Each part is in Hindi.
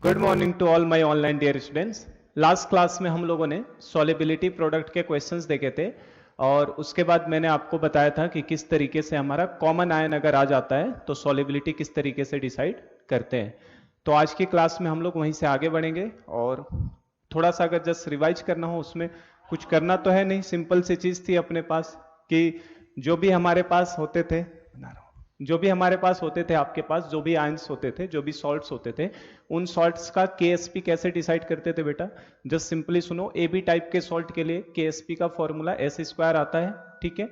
Good morning to all my online dear students. Last class में हम लोगों ने सॉलिबिलिटी प्रोडक्ट के क्वेश्चंस देखे थे और उसके बाद मैंने आपको बताया था कि किस तरीके से हमारा कॉमन आयन अगर आ जाता है तो सॉलिबिलिटी किस तरीके से डिसाइड करते हैं। तो आज की क्लास में हम लोग वहीं से आगे बढ़ेंगे और थोड़ा सा अगर जस्ट रिवाइज करना हो, उसमें कुछ करना तो है नहीं, सिंपल सी चीज थी अपने पास कि जो भी हमारे पास होते थे, जो भी हमारे पास होते थे, आपके पास जो भी आयंस होते थे, जो भी सॉल्ट्स होते थे, उन सॉल्ट्स का केएसपी कैसे डिसाइड करते थे बेटा। जस्ट सिंपली सुनो, ए बी टाइप के सॉल्ट के लिए केएसपी का फॉर्मूला एस स्क्वायर आता है, ठीक है।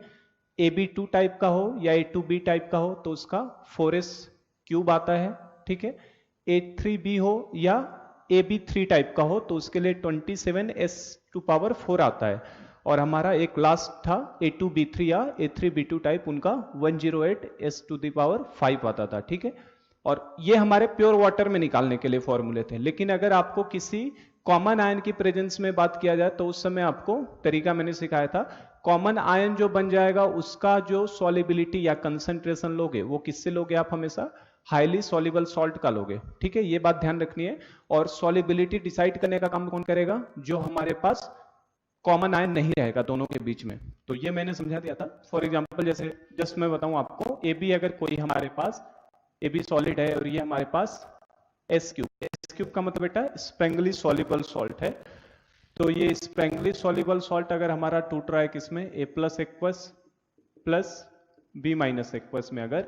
ए बी टू टाइप का हो या ए टू बी टाइप का हो तो उसका 4s क्यूब आता है, ठीक है। ए थ्री बी हो या ए बी थ्री टाइप का हो तो उसके लिए 27s⁴ आता है। और हमारा एक लास्ट था A2B3 या A3B2 टाइप, उनका 108s⁵ आता था, ठीक है। और ये हमारे प्योर वाटर में निकालने के लिए फॉर्मूले थे। लेकिन अगर आपको किसी कॉमन आयन की प्रेजेंस में बात किया जाए तो उस समय आपको तरीका मैंने सिखाया था, कॉमन आयन जो बन जाएगा उसका जो सॉलिबिलिटी या कंसंट्रेशन लोगे वो किससे लोगे आप, हमेशा हाईली सॉल्युबल सॉल्ट का लोगे, ठीक है। ये बात ध्यान रखनी है। और सॉलिबिलिटी डिसाइड करने का काम कौन करेगा, जो हमारे पास कॉमन आयन नहीं रहेगा दोनों के बीच में। तो ये मैंने समझा दिया था। फॉर एग्जांपल जैसे जस्ट मैं बताऊं आपको, ए बी अगर कोई हमारे पास ए बी सॉलिड है और ये हमारे पास एस क्यूब का मतलब बेटा स्प्रेंगली सॉल्युबल सॉल्ट है। तो ये स्प्रेंगली सॉल्युबल सॉल्ट अगर हमारा टूट रहा है किसमें, A plus aqueous plus B minus aqueous में अगर,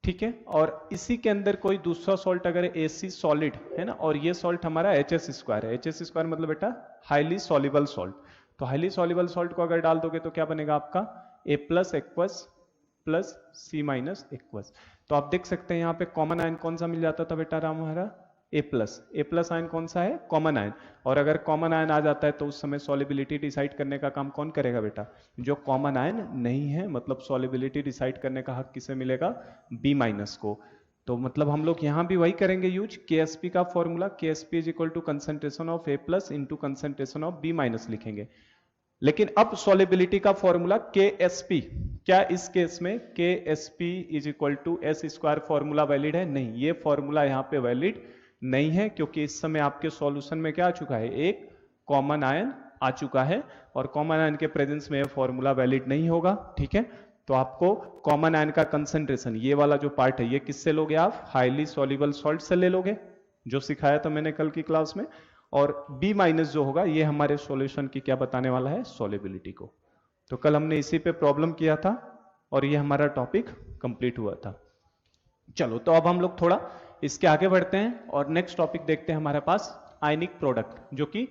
ठीक है। और इसी के अंदर कोई दूसरा सॉल्ट अगर एसी सॉलिड है ना, और ये सॉल्ट हमारा एचएस स्क्वायर है। एचएस स्क्वायर मतलब बेटा हाईली सॉल्युबल सॉल्ट। तो हाईली सॉल्युबल सॉल्ट को अगर डाल दोगे तो क्या बनेगा आपका, ए प्लस एक्वस प्लस सी माइनस एक्वस। तो आप देख सकते हैं यहाँ पे कॉमन आयन कौन सा मिल जाता था बेटा राम हमारा, ए प्लस आयन कौन सा है, कॉमन आयन। और अगर कॉमन आयन आ जाता है तो उस समय सॉलिबिलिटी डिसाइड करने का काम कौन करेगा बेटा, जो कॉमन आयन नहीं है। मतलब सॉलिबिलिटी डिसाइड करने का हक किसे मिलेगा, बी माइनस को। तो मतलब हम लोग यहां भी वही करेंगे यूज, केएसपी का formula, KSP is equal to concentration of A plus into concentration of B minus लिखेंगे। लेकिन अब सॉलिबिलिटी का फॉर्मूला केएसपी, क्या इस केस में KSP is equal to S square formula valid है, नहीं, ये फॉर्मूला यहां पे वैलिड नहीं है, क्योंकि इस समय आपके सॉल्यूशन में क्या आ चुका है, एक कॉमन आयन आ चुका है। और कॉमन आयन के प्रेजेंस में यह फॉर्मूला वैलिड नहीं होगा, ठीक है। तो आपको कॉमन आयन का कंसंट्रेशन, ये वाला जो पार्ट है, ये किससे लोगे आप, हाईली सॉल्युबल सॉल्ट से ले लोगे, जो सिखाया था मैंने कल की क्लास में। और B माइनस जो होगा ये हमारे सॉल्यूशन की क्या बताने वाला है, सॉलिबिलिटी को। तो कल हमने इसी पे प्रॉब्लम किया था और ये हमारा टॉपिक कंप्लीट हुआ था। चलो तो अब हम लोग थोड़ा इसके आगे बढ़ते हैं और नेक्स्ट टॉपिक देखते हैं हमारे पास आयनिक प्रोडक्ट, जो कि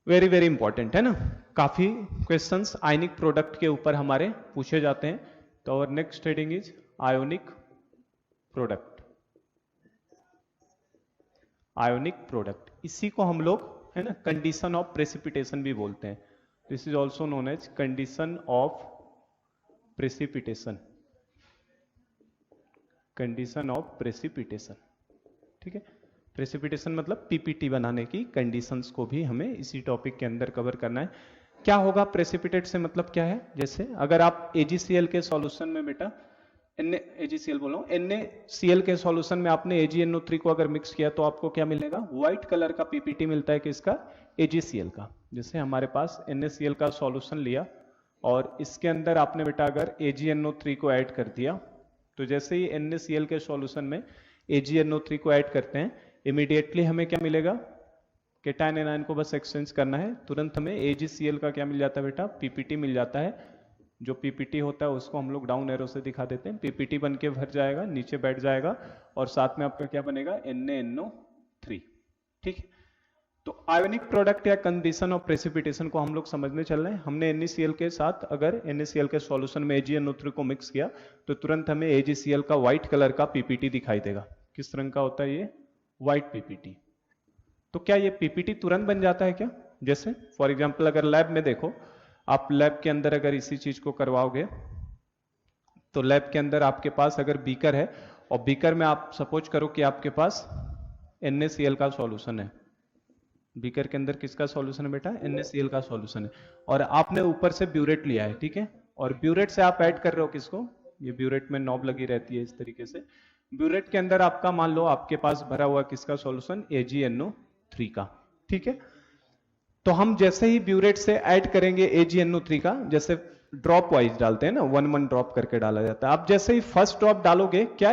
वेरी वेरी इंपॉर्टेंट है ना। काफी क्वेश्चंस आयनिक प्रोडक्ट के ऊपर हमारे पूछे जाते हैं। तो और next heading is ionic product. Ionic product, इसी को हम लोग है ना कंडीशन ऑफ प्रेसिपिटेशन भी बोलते हैं। This is also known as condition of precipitation, condition of precipitation, ठीक है। प्रेसिपिटेशन मतलब पीपीटी बनाने की कंडीशंस को भी हमें इसी टॉपिक के अंदर कवर करना है। क्या होगा प्रेसिपिटेट से मतलब क्या है, जैसे अगर आप एजीसीएल के सॉल्यूशन में बेटा एजीसीएल बोल रहा हूं, NaCl के सॉल्यूशन में आपने AgNO3 को अगर मिक्स किया तो आपको क्या मिलेगा, व्हाइट कलर का पीपीटी मिलता है किसका, AgCl का। जैसे हमारे पास NaCl का सॉल्यूशन लिया और इसके अंदर आपने बेटा अगर AgNO3 को ऐड कर दिया, तो जैसे ही NaCl के सॉल्यूशन में AgNO3 को ऐड करते हैं, इमीडिएटली हमें क्या मिलेगा, केटायन एनायन को बस एक्सचेंज करना है, तुरंत हमें AgCl का क्या मिल जाता है बेटा, पीपीटी मिल जाता है। जो पीपीटी होता है उसको हम लोग डाउन एरो से दिखा देते हैं, पीपीटी बन के भर जाएगा, नीचे बैठ जाएगा और साथ में आपका क्या बनेगा, NaNO3, ठीक है। तो आयोनिक प्रोडक्ट या कंडीशन ऑफ प्रेसिपिटेशन को हम लोग समझने चल रहे हैं। हमने NaCl के साथ अगर NaCl के सॉल्यूशन में AgNO3 को मिक्स किया तो तुरंत हमें AgCl का व्हाइट कलर का पीपीटी दिखाई देगा। किस रंग का होता है ये, व्हाइट पीपीटी। तो क्या ये पीपीटी तुरंत बन जाता है क्या, जैसे फॉर एग्जांपल अगर लैब में देखो, आप लैब के अंदर अगर इसी चीज को करवाओगे तो लैब के अंदर आपके पास अगर बीकर है और बीकर में आप सपोज करो कि आपके पास NaCl का सॉल्यूशन है, बीकर के अंदर किसका सॉल्यूशन है बेटा, NaCl का सॉल्यूशन है, और आपने ऊपर से ब्यूरेट लिया है, ठीक है। और ब्यूरेट से आप ऐड कर रहे हो किसको, ये ब्यूरेट में नॉब लगी रहती है इस तरीके से, ब्यूरेट के अंदर आपका मान लो आपके पास भरा हुआ किसका सॉल्यूशन, AgNO3 का, ठीक है। तो हम जैसे ही ब्यूरेट से ऐड करेंगे AgNO3 का, जैसे ड्रॉप वाइज डालते हैं ना, 1 ड्रॉप करके डाला जाता है। आप जैसे ही फर्स्ट ड्रॉप डालोगे, क्या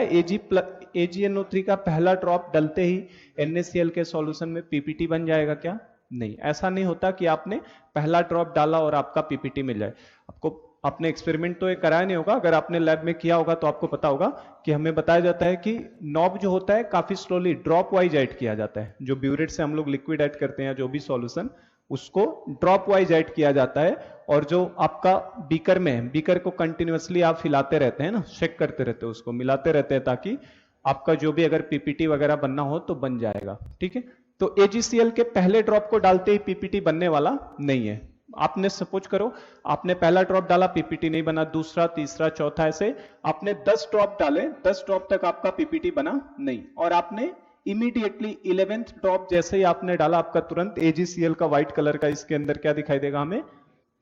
AgNO3 का पहला ड्रॉप डलते ही NaCl के सॉल्यूशन में पीपीटी बन जाएगा क्या? नहीं, ऐसा नहीं होता कि आपने पहला ड्रॉप डाला और आपका पीपीटी मिल जाए। आपको आपने एक्सपेरिमेंट तो ये कराया नहीं होगा, अगर आपने लैब में किया होगा तो आपको पता होगा कि हमें बताया जाता है कि नॉब जो होता है काफी स्लोली ड्रॉप वाइज ऐड किया जाता है। जो ब्यूरेट से हम लोग लिक्विड ऐड करते हैं, जो भी सॉल्यूशन, उसको ड्रॉप वाइज ऐड किया जाता है। और जो आपका बीकर में है, बीकर को कंटिन्यूअसली आप हिलाते रहते हैं ना, शेक करते रहते हैं, उसको मिलाते रहते हैं, ताकि आपका जो भी अगर पीपीटी वगैरह बनना हो तो बन जाएगा, ठीक है। तो AgCl के पहले ड्रॉप को डालते ही पीपीटी बनने वाला नहीं है। आपने सपोज करो आपने पहला ड्रॉप डाला, पीपीटी नहीं बना, दूसरा, तीसरा, चौथा, ऐसे आपने 10 ड्रॉप डाले, 10 ड्रॉप तक आपका पीपीटी बना नहीं, और आपने इमीडिएटली 11th ड्रॉप जैसे ही आपने डाला, आपका तुरंत AgCl का व्हाइट कलर का इसके अंदर क्या दिखाई देगा, हमें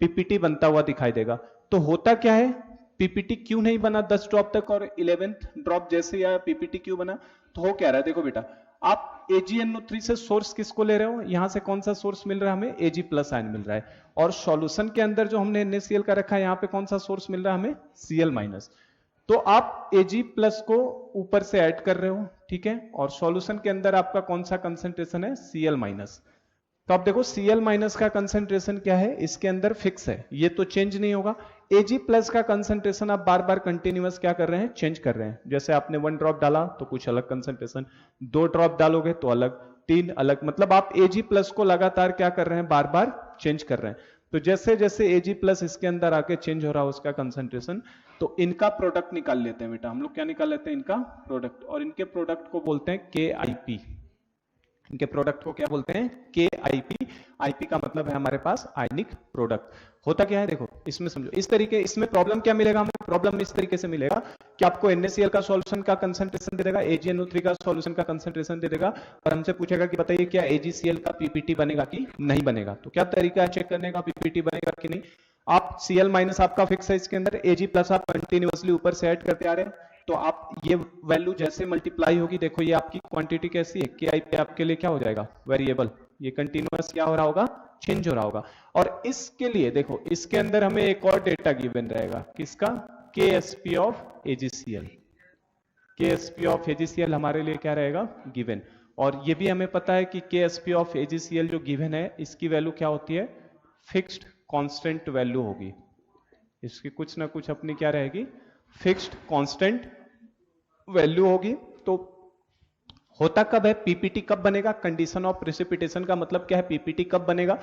पीपीटी बनता हुआ दिखाई देगा। तो होता क्या है, पीपीटी क्यों नहीं बना 10 ड्रॉप तक, और 11th ड्रॉप जैसे ही आया पीपीटी क्यों बना? तो हो क्या रहा है, देखो बेटा, आप AgNO3 से सोर्स किसको ले रहे हो, यहां से कौन सा सोर्स मिल रहा है हमें, Ag+ आयन मिल रहा है, और सॉल्यूशन के अंदर जो हमने NaCl का रखा है, यहां पे कौन सा सोर्स मिल रहा है हमें, Cl-। तो आप Ag+ को ऊपर से ऐड कर रहे हो, ठीक है, और सॉल्यूशन के अंदर आपका कौन सा कंसंट्रेशन है, Cl-। तो आप देखो Cl- का कंसंट्रेशन क्या है, इसके अंदर फिक्स है, ये तो चेंज नहीं होगा। Ag+ का कंसंट्रेशन आप बार बार कंटिन्यूअस क्या कर रहे हैं, चेंज कर रहे हैं। जैसे आपने 1 ड्रॉप डाला तो कुछ अलग कंसंट्रेशन, 2 ड्रॉप डालोगे तो अलग, 3 अलग, मतलब आप Ag+ को लगातार क्या कर रहे हैं, बार बार चेंज कर रहे हैं। तो जैसे जैसे Ag+ इसके अंदर आके चेंज हो रहा है उसका कंसंट्रेशन, तो इनका प्रोडक्ट निकाल लेते हैं बेटा, हम लोग क्या निकाल लेते हैं, इनका प्रोडक्ट, और इनके प्रोडक्ट को बोलते हैं KIP। इनके प्रोडक्ट को क्या बोलते हैं, KIP। IP का मतलब है हमारे पास आयनिक प्रोडक्ट। होता क्या है, देखो इसमें समझो, इस तरीके, इसमें प्रॉब्लम क्या मिलेगा हमें, प्रॉब्लम इस तरीके से मिलेगा कि आपको NaCl का सॉल्यूशन का कंसंट्रेशन दे देगा, AgNO3 का सॉल्यूशन का कंसंट्रेशन दे देगा, और हमसे पूछेगा कि बताइए क्या AgCl का पीपीटी बनेगा कि नहीं बनेगा। तो क्या तरीका है चेक करने का पीपीटी बनेगा कि नहीं, आप Cl- आपका फिक्स है इसके अंदर, Ag+ आप कंटिन्यूअसली ऊपर से ऐड करते आ रहे हैं, तो आप ये वैल्यू जैसे मल्टीप्लाई होगी, देखो ये आपकी क्वांटिटी कैसी है, KIP आपके लिए क्या हो जाएगा, वेरिएबल, ये कंटिन्यूअस क्या हो रहा होगा, चेंज हो रहा होगा। और इसके लिए देखो, इसके अंदर हमें एक और डेटा गिवन रहेगा, किसका, KSP of AgCl। KSP of AgCl हमारे लिए क्या रहेगा, गिवन। और ये भी हमें पता है कि KSP ऑफ AgCl जो गिवन है, इसकी वैल्यू क्या होती है, फिक्स्ड कांस्टेंट वैल्यू होगी, इसकी कुछ ना कुछ अपनी क्या रहेगी, फिक्स्ड कांस्टेंट वैल्यू होगी। तो होता कब है, पीपीटी कब बनेगा, कंडीशन ऑफ प्रेसिपिटेशन का मतलब क्या है, पीपीटी कब बनेगा।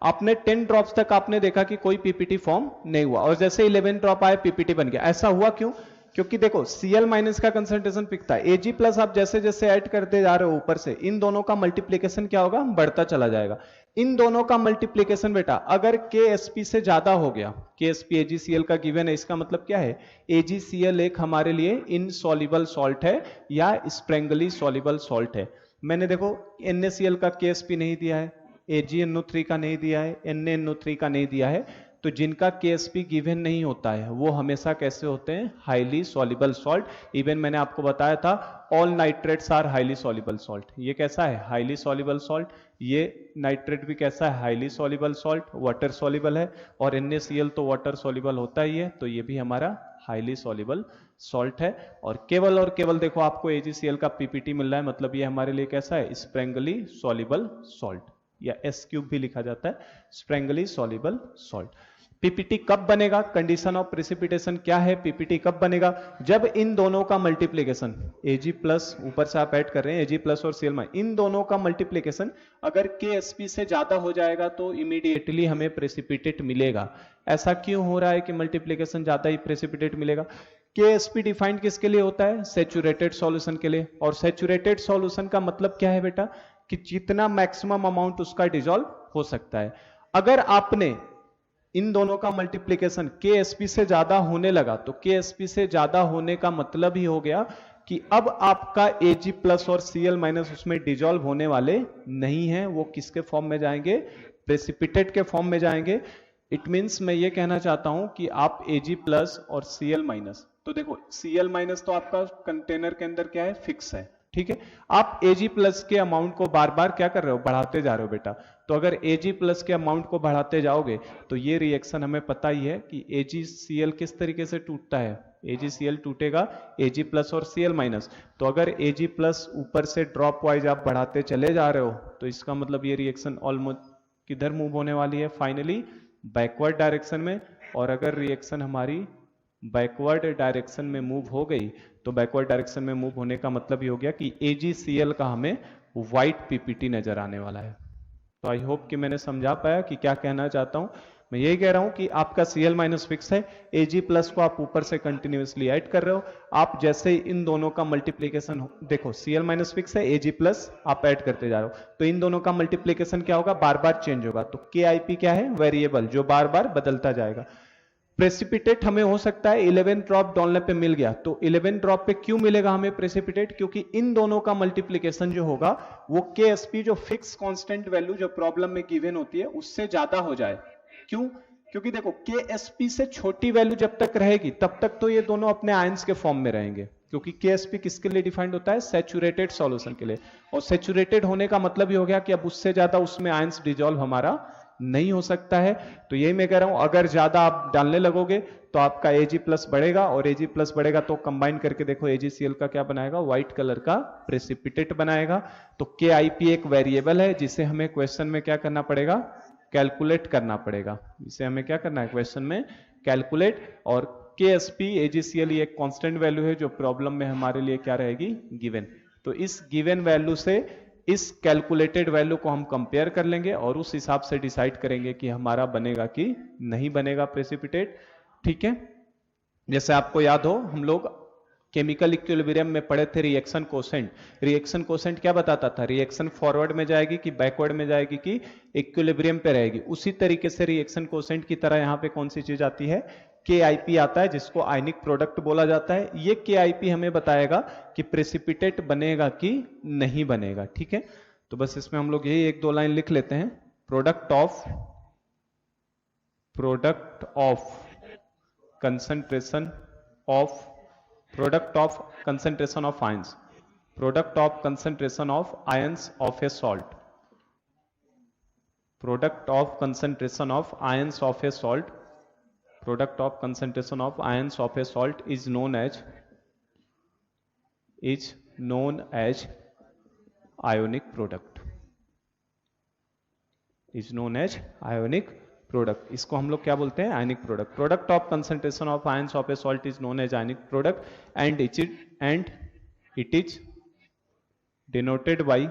आपने 10 ड्रॉप्स तक आपने देखा कि कोई पीपीटी फॉर्म नहीं हुआ, और जैसे 11 ड्रॉप आए पीपीटी बन गया। ऐसा हुआ क्यों, क्योंकि देखो Cl- का कंसंट्रेशन फिक्स था, Ag+ आप जैसे जैसे ऐड करते जा रहे हो ऊपर से, इन दोनों का मल्टीप्लीकेशन क्या होगा, बढ़ता चला जाएगा। इन दोनों का मल्टीप्लीकेशन बेटा अगर KSP से ज्यादा हो गया, KSP AgCl का गिवन है, इसका मतलब क्या है, AgCl एक हमारे लिए इनसॉल्युबल सॉल्ट है या स्प्रेंगली सॉल्युबल सॉल्ट है। मैंने देखो NaCl का KSP नहीं दिया है, AgNO3 का नहीं दिया है, NaNO3 का नहीं दिया है, तो जिनका KSP गिवन नहीं होता है वो हमेशा कैसे होते हैं, हाईली सॉल्युबल सॉल्ट। इवन मैंने आपको बताया था all nitrates are highly soluble salt, ये कैसा है, हाईली सॉल्युबल सॉल्ट। ये नाइट्रेट भी कैसा है, highly soluble salt, water soluble है, और NaCl तो वाटर सॉल्युबल होता ही है, तो ये भी हमारा हाईली सॉल्युबल सॉल्ट है। और केवल देखो आपको AgCl का पीपीटी मिल रहा है, मतलब ये हमारे लिए कैसा है, स्प्रेंगली सॉल्युबल सॉल्ट, या S³ भी लिखा जाता है, स्प्रेंगली सॉल्युबल सॉल्ट। पीपीटी कब बनेगा, कंडीशन ऑफ प्रेसिपिटेशन क्या है, पीपीटी कब बनेगा, जब इन दोनों का मल्टीप्लीकेशन, Ag+ ऊपर से आप ऐड कर रहे हैं, Ag+ और Cl-, इन दोनों का मल्टीप्लीकेशन अगर KSP से ज्यादा हो जाएगा तो इमीडिएटली हमें प्रेसिपिटेट मिलेगा। ऐसा क्यों हो रहा है कि मल्टीप्लीकेशन ज्यादा ही प्रेसिपिटेट मिलेगा। KSP डिफाइंड किसके लिए होता है, सैचुरेटेड सॉल्यूशन के लिए, और सैचुरेटेड सॉल्यूशन का मतलब क्या है बेटा, कि जितना मैक्सिमम अमाउंट उसका डिसॉल्व हो सकता है। अगर आपने इन दोनों का मल्टीप्लीकेशन KSP से ज्यादा होने लगा, तो KSP से ज्यादा होने का मतलब ही हो गया कि अब आपका Ag+ और Cl- उसमें डिसॉल्व होने वाले नहीं है, वो किसके फॉर्म में जाएंगे, प्रेसिपिटेट के फॉर्म में जाएंगे। इट मींस मैं ये कहना चाहता हूं कि आप Ag+ और Cl-, तो देखो Cl माइनस तो आपका कंटेनर के अंदर क्या है, फिक्स है, ठीक है। आप Ag प्लस के अमाउंट को बार बार क्या कर रहे हो, बढ़ाते जा रहे हो बेटा। तो अगर Ag प्लस के अमाउंट को बढ़ाते जाओगे तो ये रिएक्शन हमें पता ही है कि AgCl किस तरीके से टूटता है, AgCl टूटेगा Ag प्लस और Cl माइनस। तो अगर Ag प्लस ऊपर से ड्रॉप वाइज आप बढ़ाते चले जा रहे हो तो इसका मतलब ये रिएक्शन ऑलमोस्ट किधर मूव होने वाली है, फाइनली बैकवर्ड डायरेक्शन में। और अगर रिएक्शन हमारी बैकवर्ड डायरेक्शन में मूव हो गई तो बैकवर्ड डायरेक्शन में मूव होने का मतलब ये हो गया कि AgCl का हमें व्हाइट पीपीटी नजर आने वाला है। तो आई होप कि मैंने समझा पाया कि क्या कहना चाहता हूं। मैं यही कह रहा हूं कि आपका Cl माइनस फिक्स है, Ag प्लस को आप ऊपर से कंटिन्यूअसली ऐड कर रहे हो। आप जैसे ही इन दोनों का मल्टीप्लीकेशन देखो, Cl माइनस फिक्स है, Ag प्लस आप ऐड करते जा रहे हो, तो इन दोनों का मल्टीप्लीकेशन क्या होगा, बार बार चेंज होगा। तो KIP क्या है, वेरिएबल जो बार बार बदलता जाएगा। प्रेसिपिटेट हमें हो सकता है 11 ड्रॉप डालने पे मिल गया, तो 11 ड्रॉप पे क्यों मिलेगा हमें प्रेसिपिटेट, क्योंकि इन दोनों का मल्टीप्लिकेशन जो होगा वो KSP जो फिक्स कांस्टेंट वैल्यू जो प्रॉब्लम में गिवन होती है उससे ज्यादा हो जाए। क्यों, क्योंकि देखो KSP से छोटी वैल्यू जब तक रहेगी तब तक तो ये दोनों अपने आयंस के फॉर्म में रहेंगे, क्योंकि KSP किसके लिए डिफाइंड होता है, सैचुरेटेड सॉल्यूशन के लिए। और सैचुरेटेड होने का मतलब ये हो गया कि अब उससे ज्यादा उसमें आयंस डिसॉल्व हमारा नहीं हो सकता है। तो यही मैं कह रहा हूं, अगर ज्यादा आप डालने लगोगे तो आपका Ag प्लस बढ़ेगा, और Ag प्लस बढ़ेगा तो कंबाइन करके देखो AgCl का क्या बनाएगा, व्हाइट कलर का प्रेसिपिटेट बनाएगा। तो KIP एक वेरिएबल है जिसे हमें क्वेश्चन में क्या करना पड़ेगा, कैलकुलेट करना पड़ेगा। इसे हमें क्या करना है क्वेश्चन में, कैलकुलेट। और KSP AgCl एक कांस्टेंट वैल्यू है जो प्रॉब्लम में हमारे लिए क्या रहेगी, गिवन। तो इस गिवन वैल्यू से इस कैलकुलेटेड वैल्यू को हम कंपेयर कर लेंगे और उस हिसाब से डिसाइड करेंगे कि हमारा बनेगा कि नहीं बनेगा प्रेसिपिटेट, ठीक है। जैसे आपको याद हो, हम लोग केमिकल इक्विलिब्रियम में पढ़े थे रिएक्शन कोसेंट। रिएक्शन कोसेंट क्या बताता था, रिएक्शन फॉरवर्ड में जाएगी कि बैकवर्ड में जाएगी कि इक्विलिब्रियम पे रहेगी। उसी तरीके से रिएक्शन कोसेंट की तरह यहाँ पे कौन सी चीज आती है, KIP आता है, जिसको आयनिक प्रोडक्ट बोला जाता है। ये KIP हमें बताएगा कि प्रेसिपिटेट बनेगा कि नहीं बनेगा, ठीक है। तो बस इसमें हम लोग यही एक दो लाइन लिख लेते हैं, product of concentration of product of concentration of ions, product of concentration of ions of a salt, product of concentration of ions of a salt, product of concentration of ions of a salt is known as ionic product, is known as ionic product. इसको हम लोग क्या बोलते हैं, ionic product. Product of concentration of ions of a salt is known as ionic product and it is denoted by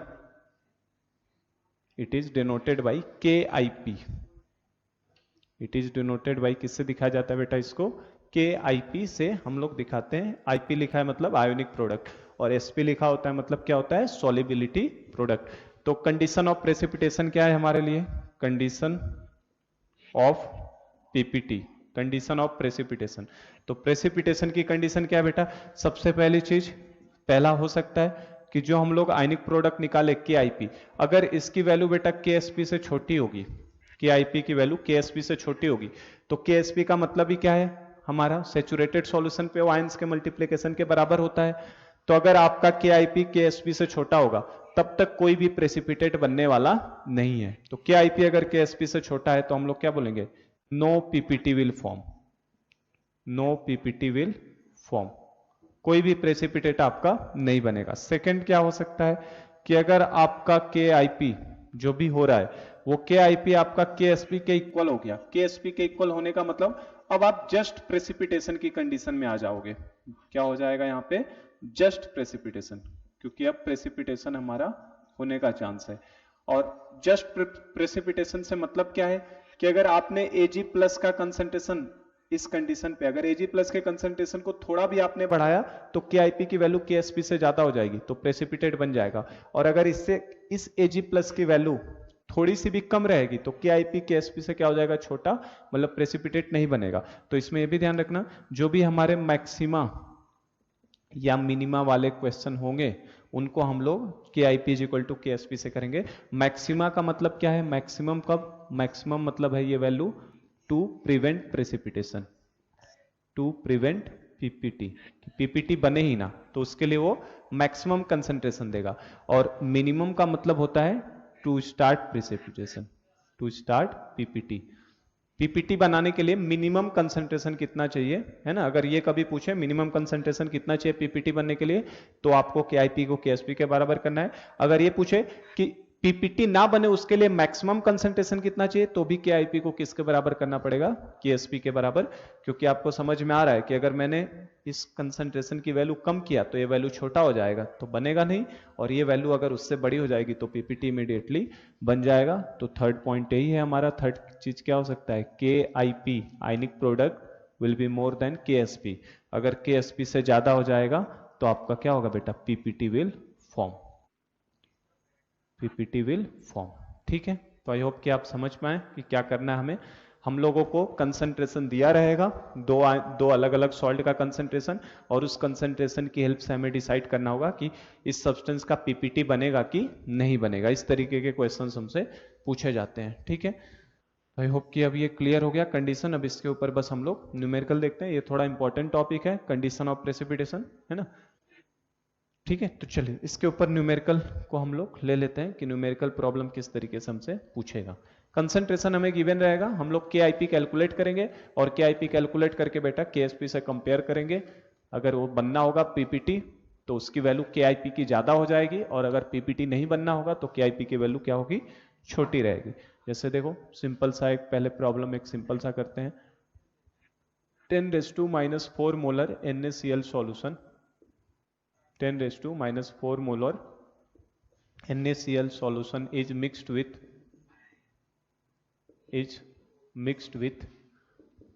KIP। It is denoted by किससे दिखाया जाता है बेटा, इसको KIP से हम लोग दिखाते हैं। IP लिखा है मतलब आयोनिक प्रोडक्ट, और SP लिखा होता है मतलब क्या होता है, सॉल्युबिलिटी प्रोडक्ट। तो कंडीशन ऑफ प्रेसिपिटेशन क्या है हमारे लिए, condition of PPT, condition of precipitation. तो प्रेसिपिटेशन की कंडीशन क्या है बेटा, सबसे पहली चीज, पहला हो सकता है कि जो हम लोग आयनिक प्रोडक्ट निकाले KIP, अगर इसकी वैल्यू बेटा KSP से छोटी होगी, KIP की वैल्यू KSP से छोटी होगी, तो KSP का मतलब ही क्या है, हमारा सैचुरेटेड सॉल्यूशन पे आयंस के मल्टीप्लिकेशन के बराबर होता है। तो अगर आपका KIP KSP से छोटा होगा तब तक कोई भी प्रेसिपिटेट बनने वाला नहीं है। तो KIP अगर KSP से छोटा है तो हम लोग क्या बोलेंगे, no PPT will form, no PPT will form, कोई भी प्रेसिपिटेट आपका नहीं बनेगा। सेकंड क्या हो सकता है कि अगर आपका KIP जो भी हो रहा है वो KIP आपका KSP के इक्वल हो गया। KSP के इक्वल होने का मतलब अब आप जस्ट प्रेसिपिटेशन की कंडीशन में आ जाओगे। क्या हो जाएगा यहाँ पे, जस्ट प्रेसिपिटेशन, क्योंकि अब प्रेसिपिटेशन हमारा होने का चांस है। और जस्ट प्रेसिपिटेशन से मतलब क्या है कि अगर आपने Ag प्लस का कंसंट्रेशन इस कंडीशन पे, अगर Ag प्लस के कंसंट्रेशन को थोड़ा भी आपने बढ़ाया तो KIP की वैल्यू KSP से ज्यादा हो जाएगी, तो प्रेसिपिटेट बन जाएगा। और अगर इससे इस Ag प्लस की वैल्यू थोड़ी सी भी कम रहेगी तो KIP KSP से क्या हो जाएगा, छोटा, मतलब प्रेसिपिटेट नहीं बनेगा। तो इसमें यह भी ध्यान रखना, जो भी हमारे मैक्सिमा या मिनिमा वाले क्वेश्चन होंगे उनको हम लोग KIP is equal to KSP से करेंगे। मैक्सिमा का मतलब क्या है, मैक्सिमम कब, मैक्सिमम मतलब है ये value to prevent precipitation, to prevent PPT, PPT बने ही ना, तो उसके लिए वो मैक्सिमम कंसंट्रेशन देगा। और मिनिमम का मतलब होता है to start precipitation, to start PPT. PPT बनाने के लिए मिनिमम कंसंट्रेशन कितना चाहिए, है ना, अगर ये कभी पूछे मिनिमम कंसंट्रेशन कितना चाहिए पीपीटी बनने के लिए, तो आपको केआईपी को केएसपी के बराबर करना है। अगर ये पूछे कि पीपीटी ना बने उसके लिए मैक्सिमम कंसंट्रेशन कितना चाहिए, तो भी केआईपी को किसके बराबर करना पड़ेगा, केएसपी के बराबर। क्योंकि आपको समझ में आ रहा है कि अगर मैंने इस कंसंट्रेशन की वैल्यू कम किया तो ये वैल्यू छोटा हो जाएगा, तो बनेगा नहीं, और ये वैल्यू अगर उससे बड़ी हो जाएगी तो पीपीटी इमीडिएटली बन जाएगा। तो थर्ड पॉइंट यही है हमारा। थर्ड चीज क्या हो सकता है, KIP ionic product will be more than KSP. अगर केएसपी से ज्यादा हो जाएगा तो आपका क्या होगा बेटा, PPT will form, PPT will form. ठीक है, तो आई होप कि आप समझ पाए कि क्या करना है हमें। हम लोगों को कंसंट्रेशन दिया रहेगा, दो अलग अलग सॉल्ट का कंसंट्रेशन, और उस कंसंट्रेशन की हेल्प से हमें डिसाइड करना होगा कि इस सब्सटेंस का पीपीटी बनेगा कि नहीं बनेगा। इस तरीके के क्वेश्चंस हमसे पूछे जाते हैं। ठीक है, आई होप कि अब ये क्लियर हो गया कंडीशन। अब इसके ऊपर बस हम लोग न्यूमेरिकल देखते हैं, ये थोड़ा इंपॉर्टेंट टॉपिक है, कंडीशन ऑफ प्रेसिपिटेशन, है ना। ठीक है, तो चलिए इसके ऊपर न्यूमेरिकल को हम लोग ले लेते हैं कि न्यूमेरिकल प्रॉब्लम किस तरीके से हमसे पूछेगा। कंसंट्रेशन हमें गिवन रहेगा, हम लोग केआईपी कैलकुलेट करेंगे, और केआईपी कैलकुलेट करके बेटा केएसपी से कंपेयर करेंगे। अगर वो बनना होगा पीपीटी तो उसकी वैल्यू केआईपी की ज्यादा हो जाएगी, और अगर पीपीटी नहीं बनना होगा तो केआईपी की वैल्यू क्या होगी, छोटी रहेगी। जैसे देखो सिंपल सा एक पहले प्रॉब्लम एक सिंपल सा करते हैं। 10⁻⁻4 molar NaCl solution, 10⁻⁻4 molar NaCl solution is mixed with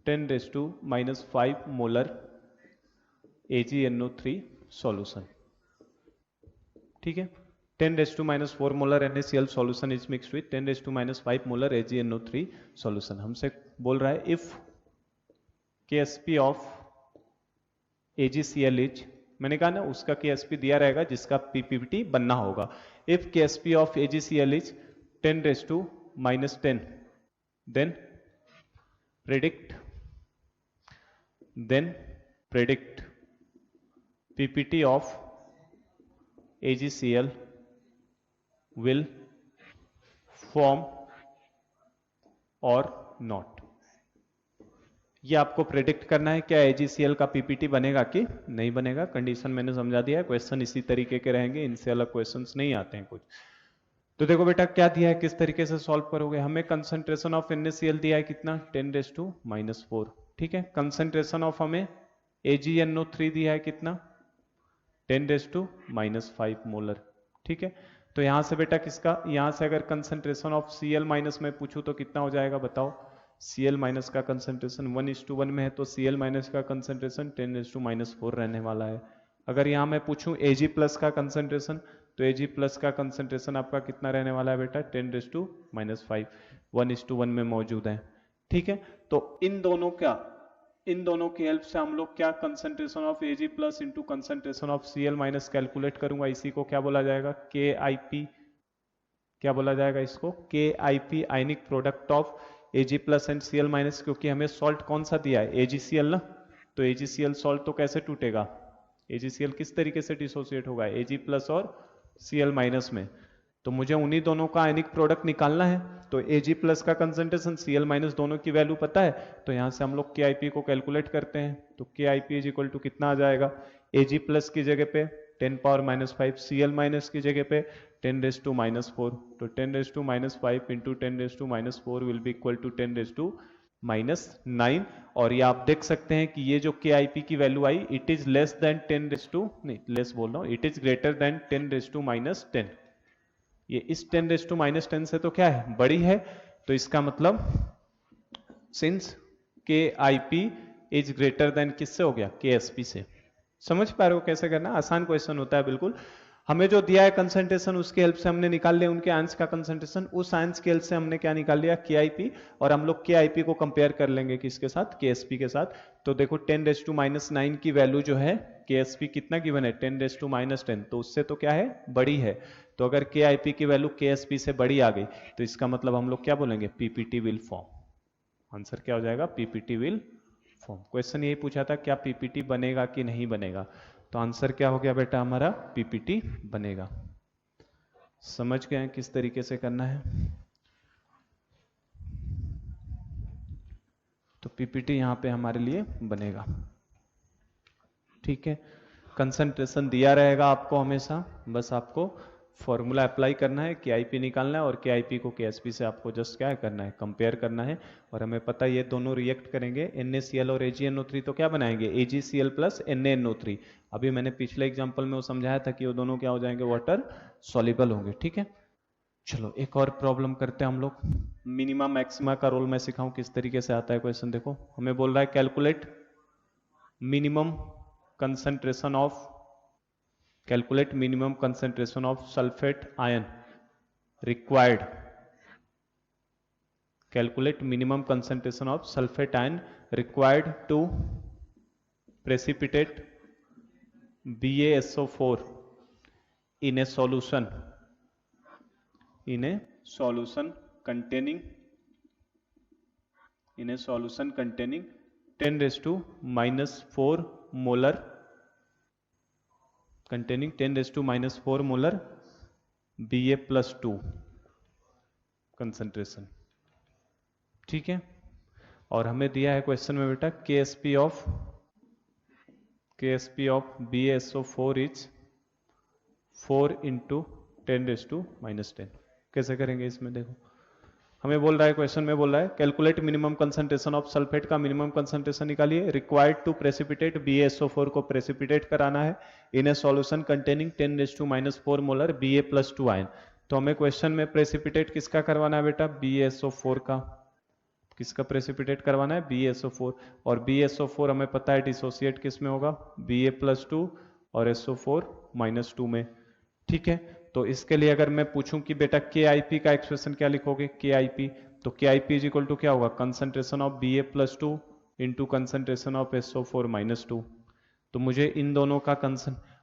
10⁻5 molar AgNO3 solution। ठीक है, 10⁻4 molar NaCl solution is mixed with 10⁻5 molar AgNO3 solution। हमसे बोल रहा है if KSP of AgCl is, मैंने कहा ना उसका केएसपी दिया रहेगा जिसका पीपीटी बनना होगा। If KSP of AgCl is 10⁻10, then predict PPT of AgCl will form और नॉट। ये आपको प्रेडिक्ट करना है क्या AgCl का पीपीटी बनेगा कि नहीं बनेगा। कंडीशन मैंने समझा दिया है, क्वेश्चन इसी तरीके के रहेंगे, इनसे अलग क्वेश्चंस नहीं आते हैं कुछ। तो देखो बेटा क्या दिया है, किस तरीके से सॉल्व करोगे। हमें कंसंट्रेशन ऑफ NaCl दिया है कितना, 10⁻4। ठीक है, कंसंट्रेशन ऑफ हमें AgNO3 दिया है कितना, 10⁻5 मोलर। ठीक है, तो यहां से बेटा किसका, यहां से अगर कंसंट्रेशन ऑफ Cl माइनस में पूछूं तो कितना हो जाएगा बताओ। Cl माइनस का कंसंट्रेशन 1:1 में है, तो Cl माइनस का कंसंट्रेशन 10⁻4 रहने वाला है। अगर यहाँ मैं पूछूं Ag प्लस का कंसंट्रेशन, तो Ag प्लस का कंसंट्रेशन आपका कितना रहने वाला है बेटा, 10⁻5, 1:1 में मौजूद है। ठीक है, तो इन दोनों की हेल्प से हम लोग क्या concentration of Ag plus into concentration of Cl minus calculate करूंगा। इसी को क्या बोला जाएगा, KIP, क्या बोला जाएगा इसको, KIP ionic product of Ag plus and Cl minus. क्योंकि हमें सॉल्ट कौन सा दिया है, AgCl ना, तो AgCl सॉल्ट तो कैसे टूटेगा, AgCl किस तरीके से डिसोसिएट होगा, Ag प्लस और Cl माइनस में। तो मुझे उन्हीं दोनों का आयनिक प्रोडक्ट निकालना है। तो Ag प्लस का कंसंट्रेशन, Cl माइनस, दोनों की वैल्यू पता है, तो यहां से हम लोग KIP को कैलकुलेट करते हैं। तो KIP इज इक्वल टू कितना आ जाएगा, Ag प्लस की जगह पे 10⁻⁵, Cl माइनस की जगह पे 10⁻⁴। तो 10⁻⁵ into 10⁻⁴ will be equal to 10⁻⁹ और ये आप देख सकते हैं कि ये जो KIP की value I, it is less than 10 बोल रहा हूं, इट इज ग्रेटर देन 10⁻10। ये इस 10⁻10 से तो क्या है, बड़ी है। तो इसका मतलब since KIP is greater than किससे हो गया, KSP से। समझ पा रहे हो कैसे करना, आसान क्वेश्चन होता है बिल्कुल। हमें जो दिया है कंसंट्रेशन, उसकी हेल्प से हमने निकाल लिया उनके आयंस का कंसंट्रेशन, उस आयंस की हेल्प से हमने क्या निकाल लिया, KIP, और हम लोग KIP को कंपेयर कर लेंगे किसके साथ, KSP के साथ। तो देखो 10⁻9 की वैल्यू जो है, KSP कितना गिवन है, 10⁻10, तो उससे तो क्या है, बड़ी है। तो अगर KIP की वैल्यू KSP से बड़ी आ गई, तो इसका मतलब हम लोग क्या बोलेंगे, PPT विल फॉर्म। आंसर क्या हो जाएगा, PPT विल फॉर्म। क्वेश्चन यही पूछा था क्या पीपीटी बनेगा कि नहीं बनेगा, तो आंसर क्या हो गया बेटा हमारा, पीपीटी बनेगा। समझ गए किस तरीके से करना है। तो पीपीटी यहां पे हमारे लिए बनेगा, ठीक है। कंसंट्रेशन दिया रहेगा आपको हमेशा, बस आपको फॉर्मूला अप्लाई करना है, केआईपी निकालना है, और केआईपी को केएसपी से आपको जस्ट क्या करना है, कंपेयर करना है। और हमें पता है ये दोनों रिएक्ट करेंगे, NaCl और AgNO3, तो क्या बनाएंगे, AgCl प्लस NaNO3। अभी मैंने पिछले एग्जाम्पल में वो समझाया था कि वो दोनों क्या हो जाएंगे, वाटर सॉल्युबल होंगे, ठीक है। चलो एक और प्रॉब्लम करते हैं हम लोग। मिनिमा मैक्सिमा का रोल मैं सिखाऊं किस तरीके से आता है क्वेश्चन। देखो हमें बोल रहा है calculate minimum concentration of calculate minimum concentration of sulfate ion required, calculate minimum concentration of sulfate ion required to precipitate BaSO4 in a solution containing 10⁻⁴ molar containing 10⁻⁴ molar Ba+2 concentration, ठीक है। और हमें दिया है क्वेश्चन में बेटा KSP ऑफ BaSO4 इज 4 × 10⁻⁻10। कैसे करेंगे इसमें, देखो हमें बोल रहा है क्वेश्चन में बोल रहा है calculate minimum concentration of sulphate का मिनिमम कंसंट्रेशन निकालिए, रिक्वायर्ड टू प्रेसिपिटेट BaSO4 को प्रेसिपिटेट कराना है in a solution containing 10⁻⁴ molar Ba+2 ion. तो हमें क्वेश्चन में प्रेसिपिटेट किसका करवाना है बेटा, BaSO4 का। किसका प्रेसिपिटेट करवाना है, BaSO4। और BaSO4 हमें पता है डिसोसिएट किस में होगा, Ba+2 और SO4-2 में, ठीक है। तो इसके लिए अगर मैं पूछूं कि बेटा KIP का एक्सप्रेशन क्या लिखोगे, KIP, तो KIP इज इक्वल टू क्या होगा, concentration of Ba+2 into concentration of SO4-2। तो मुझे इन दोनों का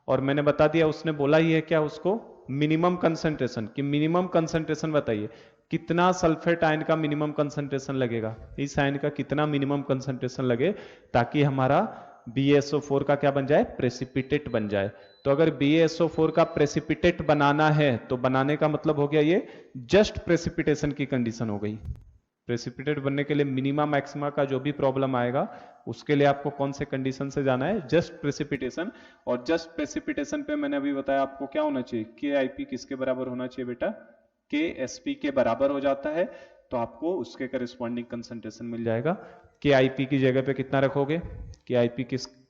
और मैंने बता दिया, उसने बोला ही है क्या उसको, मिनिमम कंसंट्रेशन, कि मिनिमम कंसंट्रेशन बताइए कितना सल्फेट आयन का मिनिमम कंसंट्रेशन लगेगा, इस आयन का कितना मिनिमम कंसंट्रेशन लगे ताकि हमारा BaSO4 का क्या बन जाए, प्रेसिपिटेट बन जाए। तो अगर BaSO4 का प्रेसिपिटेट बनाना है तो बनाने का मतलब हो गया ये जस्ट प्रेसिपिटेशन की कंडीशन हो गई। प्रेसिपिटेट बनने के लिए मिनिमा मैक्सिमा का जो भी प्रॉब्लम आएगा उसके लिए आपको कौन से कंडीशन से जाना है, जस्ट प्रेसिपिटेशन। और जस्ट प्रेसिपिटेशन पे मैंने अभी बताया आपको क्या होना चाहिए, KIP किसके बराबर होना चाहिए बेटा, KSP के बराबर हो जाता है, तो आपको उसके करस्पॉन्डिंग कंसंट्रेशन मिल जाएगा। KIP की जगह पे कितना रखोगे, KIP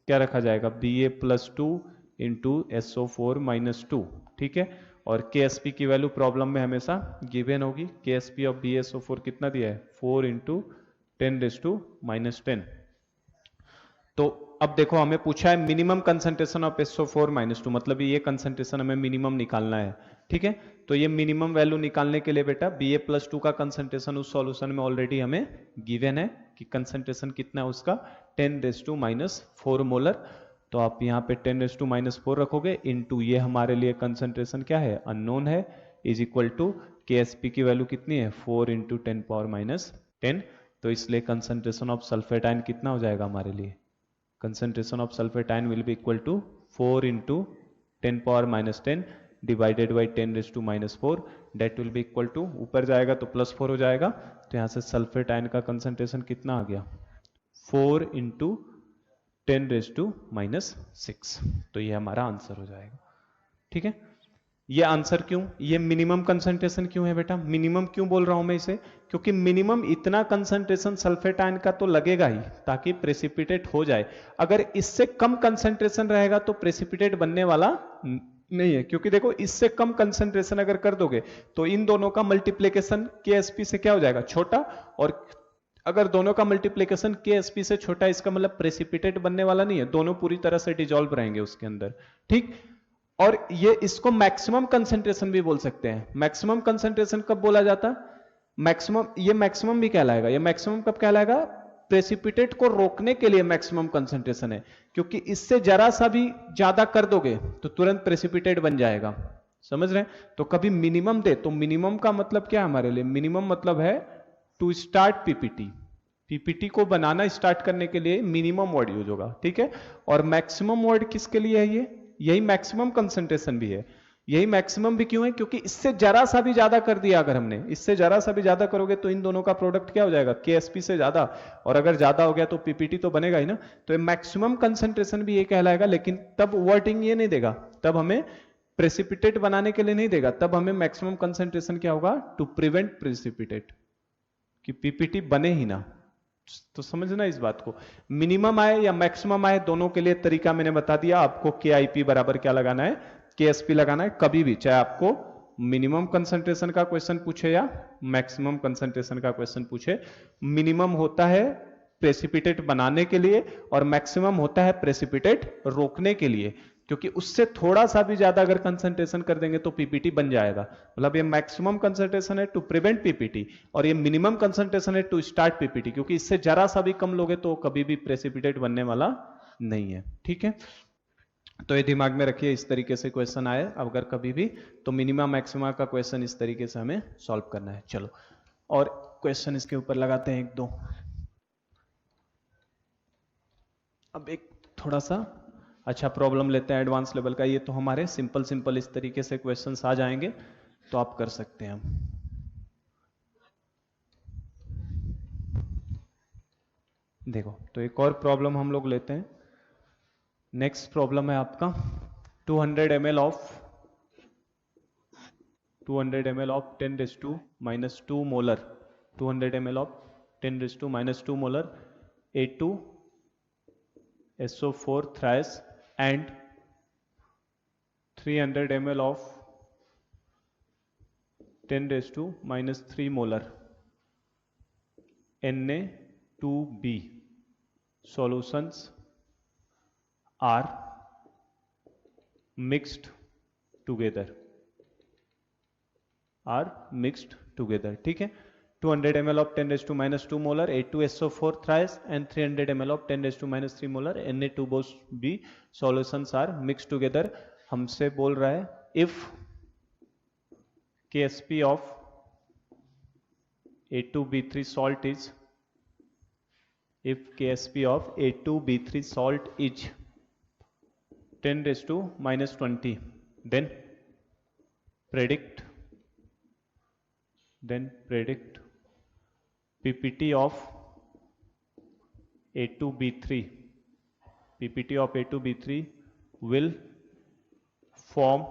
क्या रखा जाएगा, Ba+2 इंटू SO4-2, ठीक है। और KSP की वैल्यू प्रॉब्लम में हमेशा गिवन होगी। KSP ऑफ BaSO4 कितना दिया है, 4 × 10⁻⁻10। तो अब देखो हमें पूछा है मिनिमम कंसंट्रेशन ऑफ SO4-2, मतलब ये कंसंट्रेशन हमें मिनिमम निकालना है, ठीक है। तो ये मिनिमम वैल्यू निकालने के लिए बेटा Ba+2 का कंसंट्रेशन उस सॉल्यूशन में ऑलरेडी हमें गिवन है कि कंसंट्रेशन कितना है उसका, 10⁻⁴ मोलर। तो आप यहाँ पे 10⁻⁴ रखोगे इंटू ये हमारे लिए कंसंट्रेशन क्या है, अननोन है, इज इक्वल टू KSP की वैल्यू कितनी है, 4 × 10⁻⁻10। तो इसलिए कंसंट्रेशन ऑफ सल्फेट आयन कितना हो जाएगा हमारे लिए, concentration of sulfate ion will be equal to 4 × 10⁻⁻10 divided by 10⁻⁴, that will be equal to, ऊपर जाएगा तो +4 हो जाएगा, तो यहाँ से सल्फेट आयन का कंसंट्रेशन कितना आ गया, 4 × 10⁻⁶। तो ये हमारा आंसर हो जाएगा, ठीक है। ये आंसर क्यों, ये मिनिमम कंसंट्रेशन क्यों है बेटा, मिनिमम क्यों बोल रहा हूं मैं इसे, क्योंकि मिनिमम इतना कंसंट्रेशन सल्फेट आयन का तो लगेगा ही ताकि प्रेसिपिटेट हो जाए। अगर इससे कम कंसंट्रेशन रहेगा तो प्रेसिपिटेट बनने वाला नहीं है, क्योंकि देखो इससे कम कंसंट्रेशन अगर कर दोगे तो इन दोनों का मल्टीप्लीकेशन KSP से क्या हो जाएगा, छोटा, और अगर दोनों का मल्टीप्लीकेशन KSP से छोटा इसका मतलब प्रेसिपिटेट बनने वाला नहीं है, दोनों पूरी तरह से डिजॉल्व रहेंगे उसके अंदर, ठीक। और ये इसको मैक्सिमम कंसंट्रेशन भी बोल सकते हैं। मैक्सिमम कंसंट्रेशन कब बोला जाता, मैक्सिमम, ये मैक्सिमम भी कहलाएगा, ये मैक्सिमम कब कहलाएगा, प्रेसिपिटेट को रोकने के लिए मैक्सिमम कंसंट्रेशन है, क्योंकि इससे जरा सा भी ज्यादा कर दोगे तो तुरंत प्रेसिपिटेट बन जाएगा, समझ रहे हैं। तो कभी मिनिमम दे, तो मिनिमम का मतलब क्या है हमारे लिए, मिनिमम मतलब है टू स्टार्ट पीपीटी, पीपीटी को बनाना स्टार्ट करने के लिए मिनिमम वर्ड यूज होगा, ठीक है। और मैक्सिमम वर्ड किसके लिए है? ये यही मैक्सिमम कंसंट्रेशन भी है। यही मैक्सिमम भी क्यों है? क्योंकि इससे जरा सा भी ज्यादा कर दिया, अगर हमने इससे जरा सा भी ज्यादा करोगे तो इन दोनों का प्रोडक्ट क्या हो जाएगा? केएसपी से ज्यादा। और अगर ज्यादा हो गया तो पीपीटी तो बनेगा ही ना। तो ये मैक्सिमम कंसंट्रेशन भी ये कहलाएगा, लेकिन तब वर्डिंग ये नहीं देगा, तब हमें प्रेसिपिटेट बनाने के लिए नहीं देगा, तब हमें मैक्सिमम कंसंट्रेशन क्या होगा? टू प्रिवेंट प्रेसिपिटेट, कि पीपीटी बने ही ना। तो समझना इस बात को, मिनिमम आए या मैक्सिमम आए, दोनों के लिए तरीका मैंने बता दिया आपको। के आई पी बराबर क्या लगाना है? के एस पी लगाना है कभी भी, चाहे आपको मिनिमम कंसंट्रेशन का क्वेश्चन पूछे या मैक्सिमम कंसंट्रेशन का क्वेश्चन पूछे। मिनिमम होता है प्रेसिपिटेट बनाने के लिए और मैक्सिमम होता है प्रेसिपिटेट रोकने के लिए, क्योंकि उससे थोड़ा सा भी ज्यादा अगर कंसंट्रेशन कर देंगे तो पीपीटी बन जाएगा। मतलब ये मैक्सिमम कंसंट्रेशन है टू प्रिवेंट पीपीटी और ये मिनिमम कंसंट्रेशन है टू स्टार्ट पीपीटी, क्योंकि इससे जरा सा भी कम लोगे तो कभी भी प्रेसिपिटेट बनने वाला नहीं है, ठीक है। तो ये दिमाग में रखिए, इस तरीके से क्वेश्चन आए अगर कभी भी तो मिनिमा मैक्सिमा का क्वेश्चन इस तरीके से हमें सॉल्व करना है। चलो और क्वेश्चन इसके ऊपर लगाते हैं एक दो। अब एक थोड़ा सा अच्छा प्रॉब्लम लेते हैं एडवांस लेवल का। ये तो हमारे सिंपल सिंपल इस तरीके से क्वेश्चंस आ जाएंगे तो आप कर सकते हैं। देखो तो एक और प्रॉब्लम हम लोग लेते हैं। नेक्स्ट प्रॉब्लम है आपका 200 ml of 10⁻⁻2 molar 200 ml of 10⁻⁻2 molar A2SO4 thrice and 300 ml of 10⁻³ molar Na2B solutions are mixed together, ठीक है। 200 ml of 10⁻² molar A2SO4 thrice and 300 ml of 10⁻³ molar Na2B solutions are mixed together। हमसे बोल रहा है if KSP of A2B3 salt is salt is 10⁻20 then predict PPT of A2B3 will form